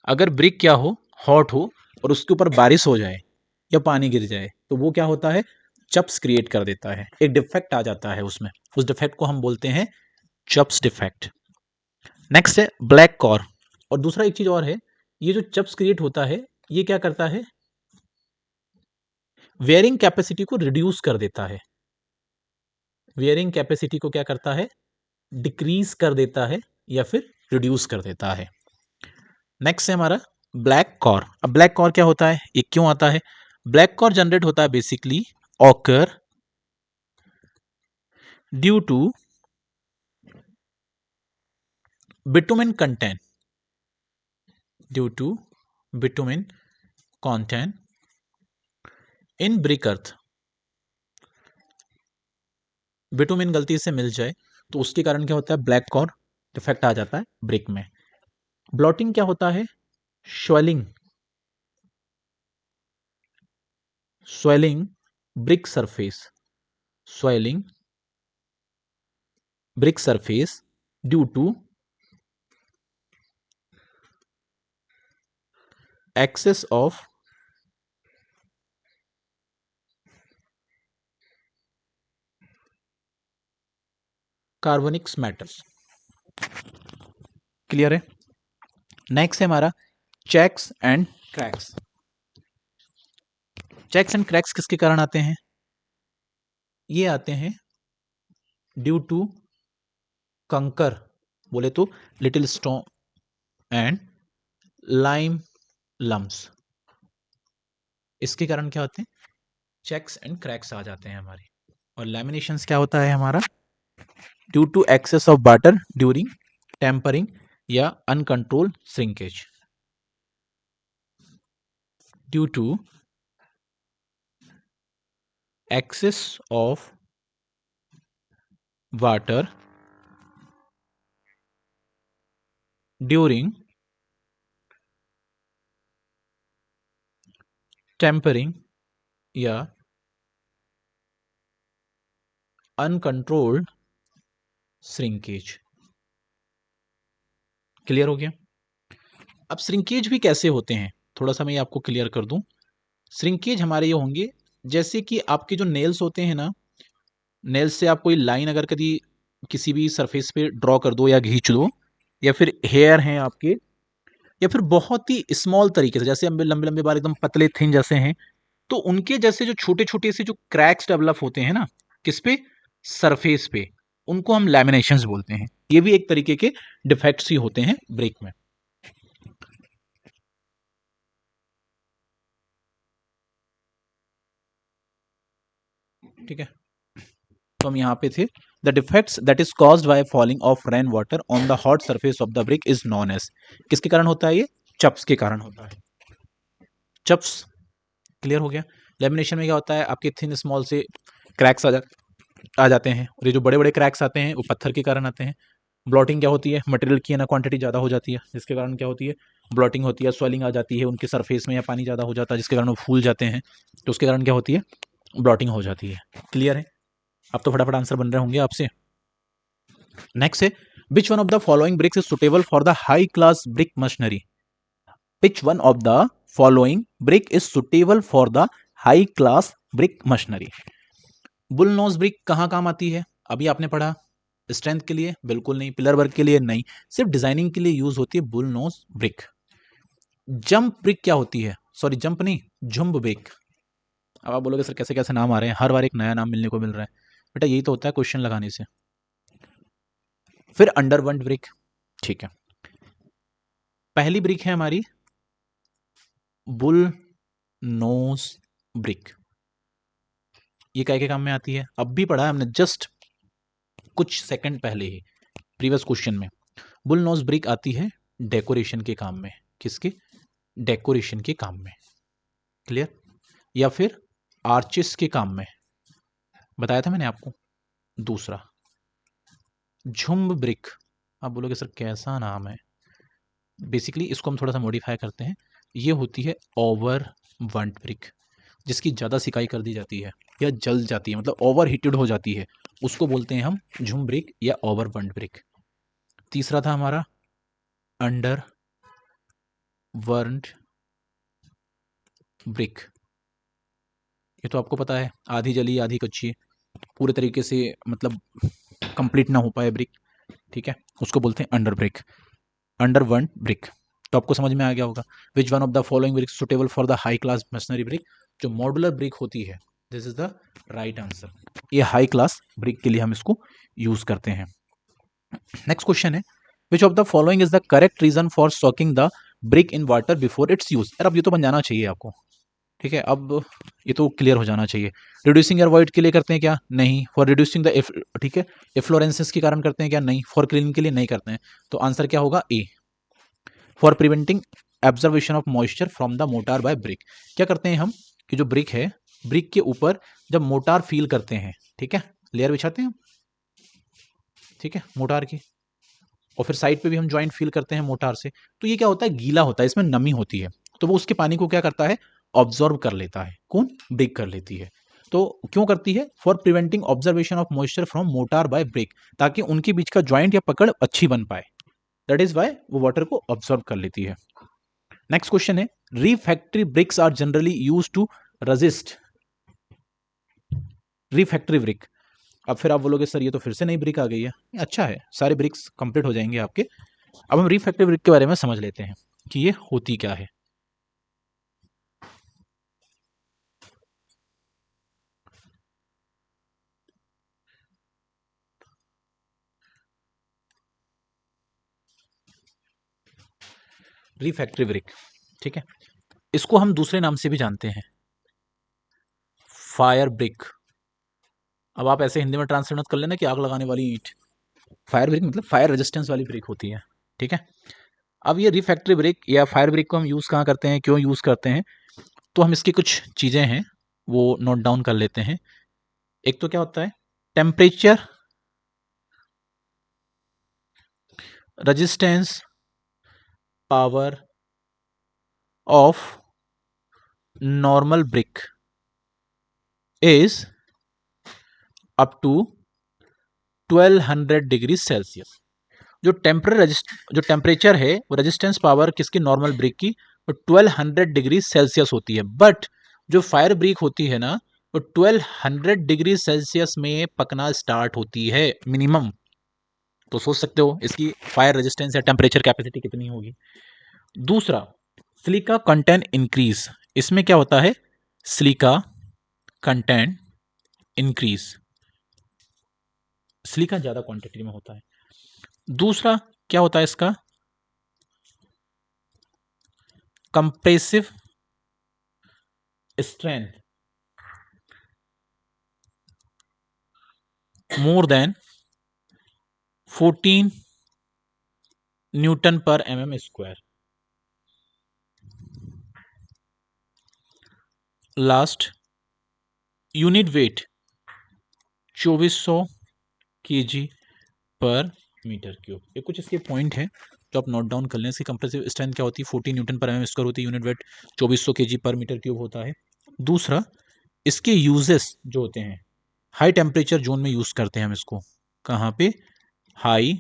अगर ब्रिक क्या हो? हॉट हो, और उसके ऊपर बारिश हो जाए या पानी गिर जाए तो वो क्या होता है? चप्स क्रिएट कर देता है, एक डिफेक्ट आ जाता है उसमें, उस डिफेक्ट को हम बोलते हैं चप्स डिफेक्ट। नेक्स्ट है ब्लैक कॉर। और दूसरा एक चीज और है, ये जो चप्स क्रिएट होता है ये क्या करता है? वेयरिंग कैपेसिटी को रिड्यूस कर देता है। वेयरिंग कैपेसिटी को क्या करता है? डिक्रीज कर देता है या फिर रिड्यूस कर देता है। नेक्स्ट है हमारा ब्लैक कॉर। अब ब्लैक कॉर क्या होता है, ये क्यों आता है? ब्लैक कॉर जनरेट होता है basically occur due to bitumen content, due to bitumen content in brick earth. Bitumen गलती से मिल जाए तो उसके कारण क्या होता है? ब्लैक कॉर डिफेक्ट आ जाता है ब्रिक में। ब्लॉटिंग क्या होता है? Swelling, swelling brick surface, swelling brick surface due to excess of carbonics matters. Clear है? नेक्स्ट है हमारा checks and cracks. Checks and cracks किसके कारण आते हैं? ये आते हैं ड्यू टू कंकर, बोले तो little stone and lime lumps. इसके कारण क्या होते हैं, चेक्स एंड क्रैक्स आ जाते हैं हमारे। और लैमिनेशंस क्या होता है हमारा, due to excess of water during tempering या uncontrolled shrinkage, due to excess of water during tempering या अनकंट्रोल्ड श्रिंकेज। क्लियर हो गया। अब श्रिंकेज भी कैसे होते हैं, थोड़ा सा मैं ये आपको क्लियर कर दूं। श्रिंकेज हमारे ये होंगे, जैसे कि आपके जो नेल्स होते हैं ना, नेल्स से आप कोई लाइन अगर कभी किसी भी सरफेस पे ड्रॉ कर दो या खींच दो, या फिर हेयर हैं आपके, या फिर बहुत ही स्मॉल तरीके से, जैसे लंबे लंबे लंबे बाल एकदम पतले थिन जैसे हैं, तो उनके जैसे जो छोटे छोटे से जो क्रैक्स डेवलप होते हैं ना, किस पे, सरफेस पे, उनको हम लैमिनेशंस बोलते हैं। ये भी एक तरीके के डिफेक्ट्स ही होते हैं ब्रेक में। ठीक है, तो हम यहाँ पे थे, the defects that is caused by falling of rain water on the hot surface of the brick is known as, किसके कारण होता है ये, चप्स के कारण होता है, चप्स। क्लियर हो गया। लेमिनेशन में क्या होता है, आपके थिन स्मॉल से क्रैक्स आ जाते हैं, और ये जो बड़े बड़े क्रैक्स आते हैं वो पत्थर के कारण आते हैं। ब्लॉटिंग क्या होती है, मटेरियल की है ना क्वांटिटी ज़्यादा हो जाती है, जिसके कारण क्या होती है, ब्लॉटिंग होती है, स्वेलिंग आ जाती है उनके सरफेस में, या पानी ज़्यादा हो जाता है जिसके कारण वो फूल जाते हैं, तो उसके कारण क्या होती है, ब्लॉटिंग हो जाती है। क्लियर है। अब तो फटाफट आंसर बन रहे होंगे आपसे। नेक्स्ट है, which one of the following bricks is suitable for the high class brick machinery, which one of the following brick is suitable for the high class brick machinery. Bull nose brick कहाँ काम आती है, अभी आपने पढ़ा, स्ट्रेंथ के लिए बिल्कुल नहीं, पिलर वर्क के लिए नहीं, सिर्फ डिजाइनिंग के लिए यूज होती है bull nose brick. Jump brick क्या होती है, सॉरी जंप नहीं, झुम्ब ब्रिक। अब आप बोलोगे सर कैसे कैसे नाम आ रहे हैं, हर बार एक नया नाम मिलने को मिल रहा है, बेटा यही तो होता है क्वेश्चन लगाने से। फिर अंडरवंट ब्रिक, ठीक है। पहली ब्रिक है हमारी बुल नोज ब्रिक, ये क्या के काम में आती है, अब भी पढ़ा है हमने जस्ट कुछ सेकंड पहले ही प्रीवियस क्वेश्चन में। बुल नोज ब्रिक आती है डेकोरेशन के काम में, किसके, डेकोरेशन के काम में। क्लियर। या फिर आर्चिस के काम में, बताया था मैंने आपको। दूसरा झुम्ब ब्रिक, आप बोलोगे सर कैसा नाम है, बेसिकली इसको हम थोड़ा सा मॉडिफाई करते हैं, ये होती है ओवर वंट ब्रिक, जिसकी ज़्यादा सिकाई कर दी जाती है या जल जाती है, मतलब ओवर हीटेड हो जाती है, उसको बोलते हैं हम झुम ब्रिक या ओवर वंट ब्रिक। तीसरा था हमारा अंडर वर्न्ड ब्रिक, ये तो आपको पता है, आधी जली आधी कच्ची, पूरे तरीके से मतलब कंप्लीट ना हो पाए ब्रिक, ठीक है, उसको बोलते हैं under brick, under one brick. तो आपको समझ में आ गया होगा, विच one of the following brick suitable for the high class machinery brick, जो मॉडुलर ब्रिक होती है, this is the right answer, ये हाई क्लास ब्रिक के लिए हम इसको यूज करते हैं। नेक्स्ट क्वेश्चन है, which of the following is the correct reason for soaking the brick in water before its use. यार अब ये तो बन जाना चाहिए आपको, ठीक है, अब ये तो क्लियर हो जाना चाहिए। रिड्यूसिंग एयर वॉइड के लिए करते हैं क्या, नहीं। फॉर रिड्यूसिंग द, ठीक है, एफ्लोरेंसेस के कारण करते हैं क्या, नहीं। फॉर क्लीनिंग के लिए नहीं करते हैं, तो आंसर क्या होगा, A. For preventing absorption of moisture from the mortar by brick, क्या करते हैं हम, कि जो ब्रिक है, ब्रिक के ऊपर जब मोटार फील करते हैं, ठीक है, लेयर बिछाते हैं हम, ठीक है, मोटार की, और फिर साइड पे भी हम ज्वाइंट फील करते हैं मोटार से, तो ये क्या होता है, गीला होता है, इसमें नमी होती है, तो वो उसके पानी को क्या करता है, ऑब्जॉर्व कर लेता है, कौन, ब्रिक कर लेती है। तो क्यों करती है, for preventing observation of moisture from motor by brick, ताकि उनके बीच का ज्वाइंट या पकड़ अच्छी बन पाए, दैट इज वाई वो वाटर को ऑब्जॉर्व कर लेती है। नेक्स्ट क्वेश्चन है, refractory bricks are generally use to resist, refractory brick, अब फिर आप बोलोगे सर ये तो फिर से नई ब्रिक आ गई है, अच्छा है, सारे ब्रिक्स कंप्लीट हो जाएंगे आपके। अब हम रिफैक्ट्री ब्रिक के बारे में समझ लेते हैं कि ये होती क्या है। रिफैक्ट्री ब्रिक, ठीक है, इसको हम दूसरे नाम से भी जानते हैं, फायर ब्रिक। अब आप ऐसे हिंदी में ट्रांसलेट मत कर लेना कि आग लगाने वाली ईंट। फायर ब्रिक मतलब फायर रेजिस्टेंस वाली ब्रिक होती है, ठीक है। अब ये रिफैक्ट्री ब्रिक या फायर ब्रिक को हम यूज़ कहाँ करते हैं, क्यों यूज़ करते हैं, तो हम इसकी कुछ चीज़ें हैं वो नोट डाउन कर लेते हैं। एक तो क्या होता है, temperature, resistance, power of normal brick is up to 1200 degree Celsius. जो टेम्परेचर है वो रेजिस्टेंस पावर किसकी, नॉर्मल ब्रिक की, वो 1200 डिग्री सेल्सियस होती है। बट जो फायर ब्रिक होती है ना, वो 1200 डिग्री सेल्सियस में पकना स्टार्ट होती है मिनिमम। तो सोच सकते हो इसकी फायर रेजिस्टेंस या टेम्परेचर कैपेसिटी कितनी होगी। दूसरा, सिलिका कंटेंट इंक्रीज। इसमें क्या होता है, सिलिका कंटेंट इंक्रीज, सिलिका ज्यादा क्वांटिटी में होता है। दूसरा क्या होता है इसका, compressive strength more than 14 Newton पर mm square. Last, unit weight 2400 kg पर मीटर क्यूब। ये कुछ इसके पॉइंट है जो आप नोट डाउन कर लें। इसकी कंप्रेसिव स्ट्रेंथ क्या होती है, 14 न्यूटन पर mm स्क्वायर होती है, यूनिट वेट 2400 kg पर मीटर क्यूब होता है। दूसरा, इसके यूजेस जो होते हैं, हाई टेम्परेचर जोन में यूज करते हैं हम इसको। कहाँ पे, हाई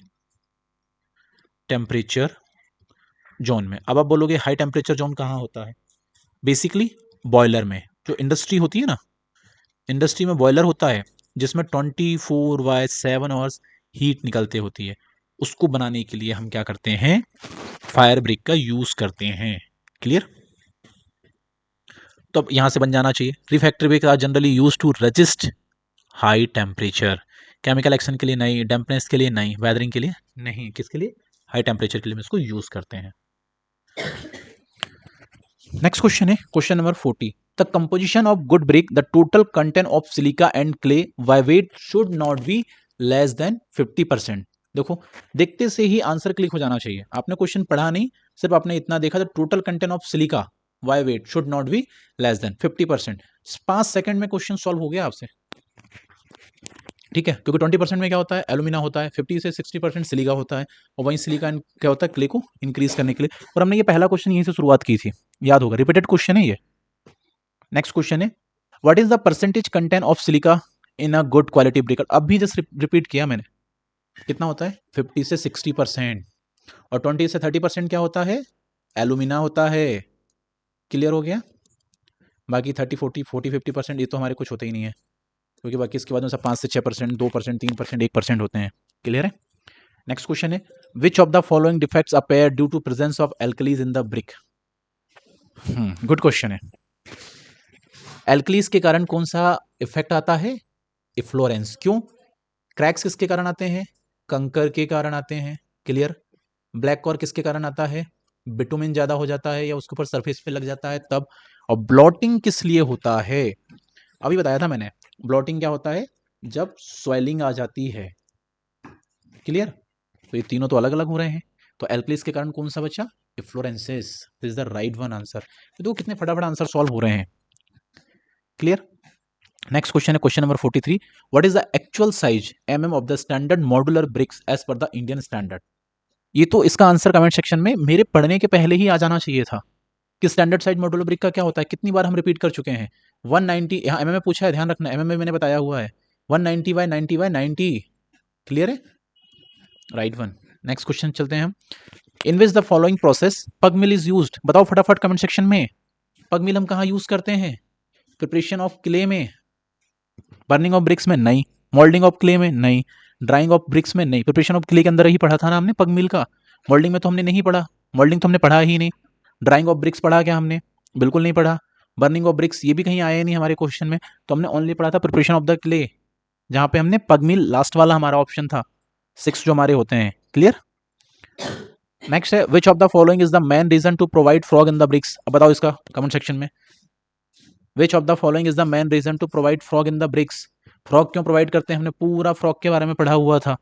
टेम्परेचर जोन में। अब आप बोलोगे हाई टेम्परेचर जोन कहाँ होता है, बेसिकली बॉयलर में। जो इंडस्ट्री होती है ना, इंडस्ट्री में बॉयलर होता है जिसमें 24/7 आवर्स हीट निकलते होती है। उसको बनाने के लिए हम क्या करते हैं, फायर ब्रिक का यूज करते हैं। क्लियर। तो अब यहां से बन जाना चाहिए, refractory brick are generally use to resist high temperature. Chemical action के लिए नहीं, डैम्पनेस के लिए नहीं, वेदरिंग के लिए नहीं, किसके लिए, हाई टेम्परेचर के लिए हम इसको यूज करते हैं। नेक्स्ट क्वेश्चन है question number 40। The composition of good brick, the total content of silica and clay by weight should not be less than 50%। देखो, देखते से ही आंसर क्लिक हो जाना चाहिए। आपने क्वेश्चन पढ़ा नहीं, सिर्फ आपने इतना देखा, the total content of silica by weight should not be less than 50%। 5 second में क्वेश्चन सॉल्व हो गया आपसे, ठीक है। क्योंकि 20% में क्या होता है, एल्यूमिना होता है, 50 से 60% सिलिका होता है, और वहीं सिलिका क्या होता है, क्ले को इंक्रीज करने के लिए। और हमने ये पहला क्वेश्चन यहीं से शुरुआत की थी, याद होगा, रिपीटेड क्वेश्चन है ये। नेक्स्ट क्वेश्चन है, what is the percentage content of silica in a good quality brick. अब भी जस्ट रिपीट किया मैंने, कितना होता है, 50 से 60%, और 20 से 30% क्या होता है, एल्यूमिना होता है। क्लियर हो गया। बाकी 30, 40, 50% ये तो हमारे कुछ होते ही नहीं है, क्योंकि बाकी इसके बाद में सब 5 से 6%, 2%, 3%, 1% होते हैं। क्लियर है। नेक्स्ट क्वेश्चन है, which of the following defects appear due to presence of alkalies in the brick. Good question है। एल्कलीज के कारण कौन सा इफेक्ट आता है, इफ्लोरेंस। क्यों, क्रैक्स किसके कारण आते हैं, कंकर के कारण आते हैं। क्लियर। ब्लैक कॉर किसके कारण आता है, बिटुमिन ज्यादा हो जाता है या उसके ऊपर सरफेस पे लग जाता है तब। और ब्लॉटिंग किस लिए होता है, अभी बताया था मैंने। ब्लॉटिंग क्या होता है, जब स्वेलिंग आ जाती है। क्लियर। तो ये तीनों तो अलग अलग हो रहे हैं। तो एल्कलीज के कारण कौन सा बचा, efflorescence. This is the right one answer. तो कितने फटाफट आंसर सॉल्व हो रहे हैं। क्लियर। नेक्स्ट क्वेश्चन है question number 43। What is the actual size mm of the standard modular bricks as per the Indian standard. ये तो इसका आंसर कमेंट सेक्शन में मेरे पढ़ने के पहले ही आ जाना चाहिए था कि स्टैंडर्ड साइज मॉड्यूलर ब्रिक का क्या होता है। कितनी बार हम रिपीट कर चुके हैं। 190 यहाँ mm में पूछा है, ध्यान रखना, mm में मैंने बताया हुआ है 190/90/90। क्लियर है, राइट वन। नेक्स्ट क्वेश्चन चलते हैं हम। इन विच द फॉलोइंग प्रोसेस पग मिल इज यूज्ड। बताओ फटाफट कमेंट सेक्शन में, पग मिल हम कहाँ यूज करते हैं, प्रिपरेशन ऑफ क्ले में, बर्निंग ऑफ ब्रिक्स में नहीं, मोल्डिंग ऑफ क्ले में नहीं, ड्राइंग ऑफ ब्रिक्स में नहीं। प्रिपरेशन ऑफ क्ले के अंदर ही पढ़ा था ना हमने पग मिल का, मोल्डिंग में तो हमने नहीं पढ़ा, मोल्डिंग तो हमने पढ़ा ही नहीं। ड्राइंग ऑफ ब्रिक्स पढ़ा क्या हमने, बिल्कुल नहीं पढ़ा। बर्निंग ऑफ ब्रिक्स ये भी कहीं आया नहीं हमारे क्वेश्चन में, तो हमने ओनली पढ़ा था प्रिपरेशन ऑफ द क्ले, जहां पे हमने पग मिल लास्ट वाला हमारा ऑप्शन था, 6 जो हमारे होते हैं। क्लियर। नेक्स्ट है, which of the following is the main reason to provide frog in the bricks. अब बताओ इसका कमेंट सेक्शन में, which of the following is the main reason to provide frog in the bricks. Frog क्यों प्रोवाइड करते हैं, हमने पूरा फ्रॉग के बारे में पढ़ा हुआ था।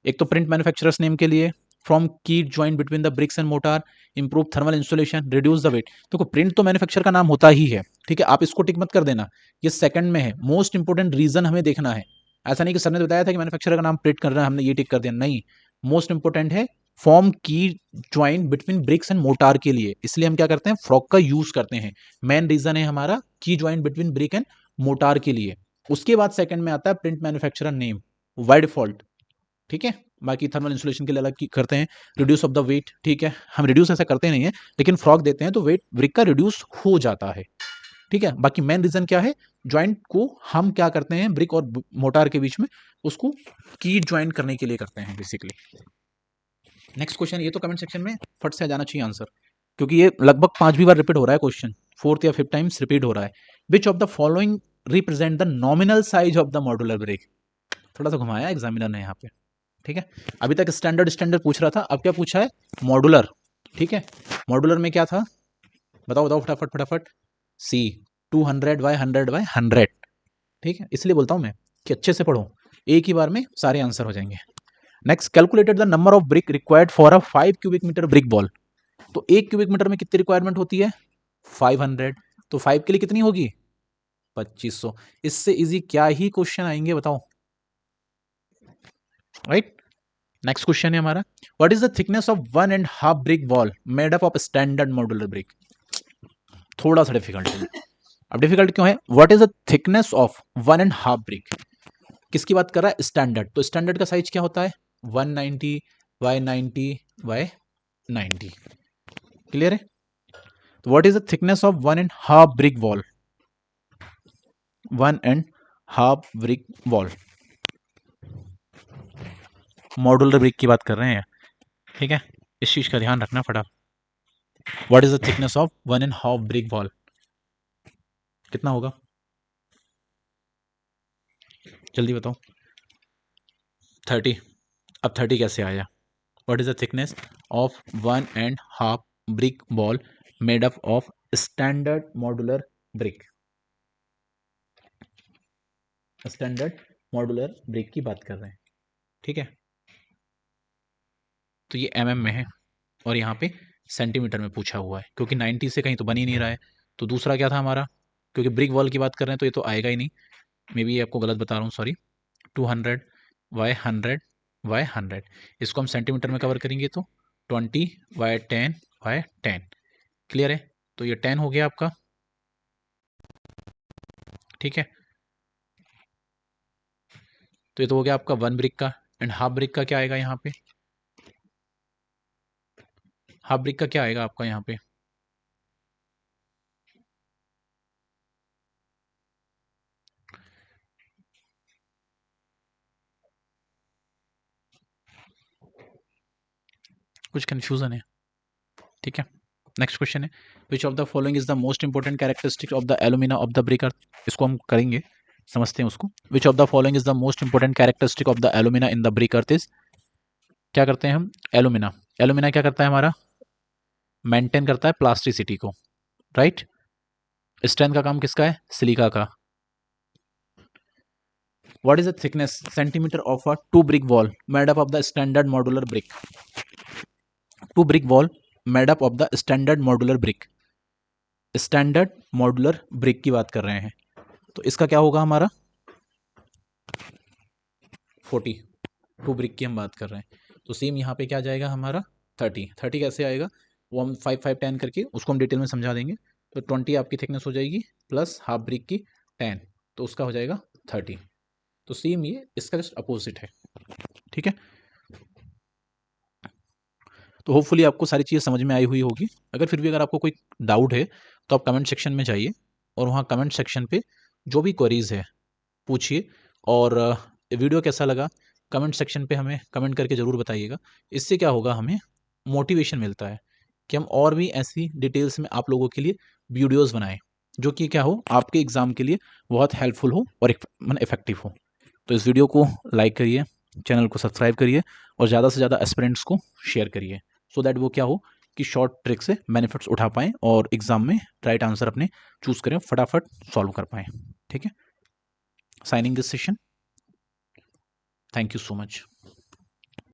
एक तो प्रिंट मैन्युफैक्चरर्स नेम के लिए, form key joint between the bricks and mortar, improve thermal insulation, reduce the weight. देखो प्रिंट तो मैन्युफैक्चर का नाम होता ही है, ठीक है, आप इसको टिक मत कर देना, ये सेकंड में है। मोस्ट इंपोर्टेंट रीजन हमें देखना है। ऐसा नहीं कि सर ने बताया था कि मैन्युफैक्चरर का नाम प्रिंट कर रहा है, हमने ये टिक कर दिया, नहीं। मोस्ट इंपोर्टेंट है form key joint between bricks and mortar के लिए, इसलिए हम क्या करते हैं, फ्रॉग का यूज करते हैं। मेन रीजन है हमारा की joint between brick and mortar के लिए। उसके बाद सेकंड में आता है print manufacturer name, by default, ठीक है। बाकी थर्मल इंसुलेशन के लिए अलग करते हैं, रिड्यूस ऑफ द वेट, ठीक है, हम रिड्यूस ऐसा करते नहीं है, लेकिन फ्रॉग देते हैं तो वेट ब्रिक का रिड्यूस हो जाता है, ठीक है। बाकी मेन रीजन क्या है, ज्वाइंट को हम क्या करते हैं ब्रिक और मोटार के बीच में, उसको की ज्वाइंट करने के लिए करते हैं बेसिकली। नेक्स्ट क्वेश्चन, ये तो कमेंट सेक्शन में फट से आ जाना चाहिए आंसर, क्योंकि ये लगभग 5वीं बार रिपीट हो रहा है क्वेश्चन, 4th या 5th टाइम्स रिपीट हो रहा है। Which of the following represent the nominal size of the modular brick. थोड़ा सा घुमाया एग्जामिनर ने यहाँ पे, ठीक है। अभी तक स्टैंडर्ड स्टैंडर्ड पूछ रहा था, अब क्या पूछा है, मॉड्यूलर, ठीक है। मॉड्यूलर में क्या था, बताओ बताओ फटाफट फटाफट। सी 200/100/100, ठीक है। इसलिए बोलता हूं मैं कि अच्छे से पढ़ो, एक ही बार में सारे आंसर हो जाएंगे। Next, calculated the number of brick required for a 5 cubic metre brick wall. तो 1 क्यूबिक मीटर में कितनी रिक्वायरमेंट होती है, 500, तो 5 के लिए कितनी होगी, 2500। इससे इजी क्या ही क्वेश्चन आएंगे बताओ, राइट। नेक्स्ट क्वेश्चन है हमारा, what is the thickness of 1.5 brick wall made up of standard modular brick. थोड़ा सा डिफिकल्ट है। अब डिफिकल्ट क्यों है, what is the thickness of 1.5 brick, किसकी बात कर रहा है, स्टैंडर्ड। तो स्टैंडर्ड का साइज क्या होता है, 190/90/90, क्लियर है। तो what is the thickness of 1.5 brick wall, 1.5 brick wall, modular brick की बात कर रहे हैं, ठीक है, इस चीज का ध्यान रखना फटाफट। What is the thickness of 1.5 brick wall, कितना होगा, जल्दी बताओ। 30। अब 30 कैसे आया, what is the thickness of 1.5 brick wall made up of standard modular brick, standard modular brick की बात कर रहे हैं, ठीक है। तो ये mm में है और यहाँ पे सेंटीमीटर में पूछा हुआ है, क्योंकि 90 से कहीं तो बन ही नहीं रहा है। तो दूसरा क्या था हमारा, क्योंकि ब्रिक वॉल की बात कर रहे हैं तो ये तो आएगा ही नहीं, मे बी ये आपको गलत बता रहा हूँ, सॉरी। 200/100/100, इसको हम सेंटीमीटर में कवर करेंगे तो 20/10/10, क्लियर है। तो ये 10 हो गया आपका, ठीक है। तो ये तो हो गया आपका 1 ब्रिक का, एंड हाफ ब्रिक का क्या आएगा यहाँ पे, हाफ ब्रिक का क्या आएगा आपका यहाँ पे, कुछ कंफ्यूजन है, ठीक है। नेक्स्ट क्वेश्चन है, which of the following is the most important characteristic of the alumina of the brick earth. इसको हम करेंगे, समझते हैं उसको। Which of the following is the most important characteristic of the alumina in the brick earth is, क्या करते हैं हम, एलुमिना, एलुमिना क्या करता है हमारा, मेंटेन करता है प्लास्टिसिटी को, राइट। स्ट्रेंथ का काम किसका है, सिलिका का। What is the thickness centimetre of a 2 brick wall made up of the standard modular brick, 2 brick wall made up of the standard modular brick, standard modular brick की बात कर रहे हैं, तो इसका क्या होगा हमारा 40, 2 ब्रिक की हम बात कर रहे हैं। तो सेम यहाँ पे क्या जाएगा हमारा 30, 30 कैसे आएगा, वो हम 5 5 10 करके उसको हम डिटेल में समझा देंगे। तो 20 आपकी थिकनेस हो जाएगी, प्लस हाफ ब्रिक की 10, तो उसका हो जाएगा 30। तो सेम ये इसका जस्ट अपोजिट है, ठीक है। तो होपफुली आपको सारी चीज़ें समझ में आई हुई होगी। अगर फिर भी अगर आपको कोई डाउट है तो आप कमेंट सेक्शन में जाइए, और वहाँ कमेंट सेक्शन पे जो भी क्वेरीज है पूछिए, और वीडियो कैसा लगा कमेंट सेक्शन पे हमें कमेंट करके ज़रूर बताइएगा। इससे क्या होगा, हमें मोटिवेशन मिलता है कि हम और भी ऐसी डिटेल्स में आप लोगों के लिए वीडियोज़ बनाएं, जो कि क्या हो, आपके एग्ज़ाम के लिए बहुत हेल्पफुल हो और मतलब इफेक्टिव हो। तो इस वीडियो को लाइक करिए, चैनल को सब्सक्राइब करिए, और ज़्यादा से ज़्यादा एस्पिरेंट्स को शेयर करिए, सो दैट वो क्या हो, कि शॉर्ट ट्रिक से बेनिफिट्स उठा पाएँ और एग्ज़ाम में राइट आंसर अपने चूज़ करें, फटाफट सॉल्व कर पाएँ। ठीक है, signing this session, thank you so much.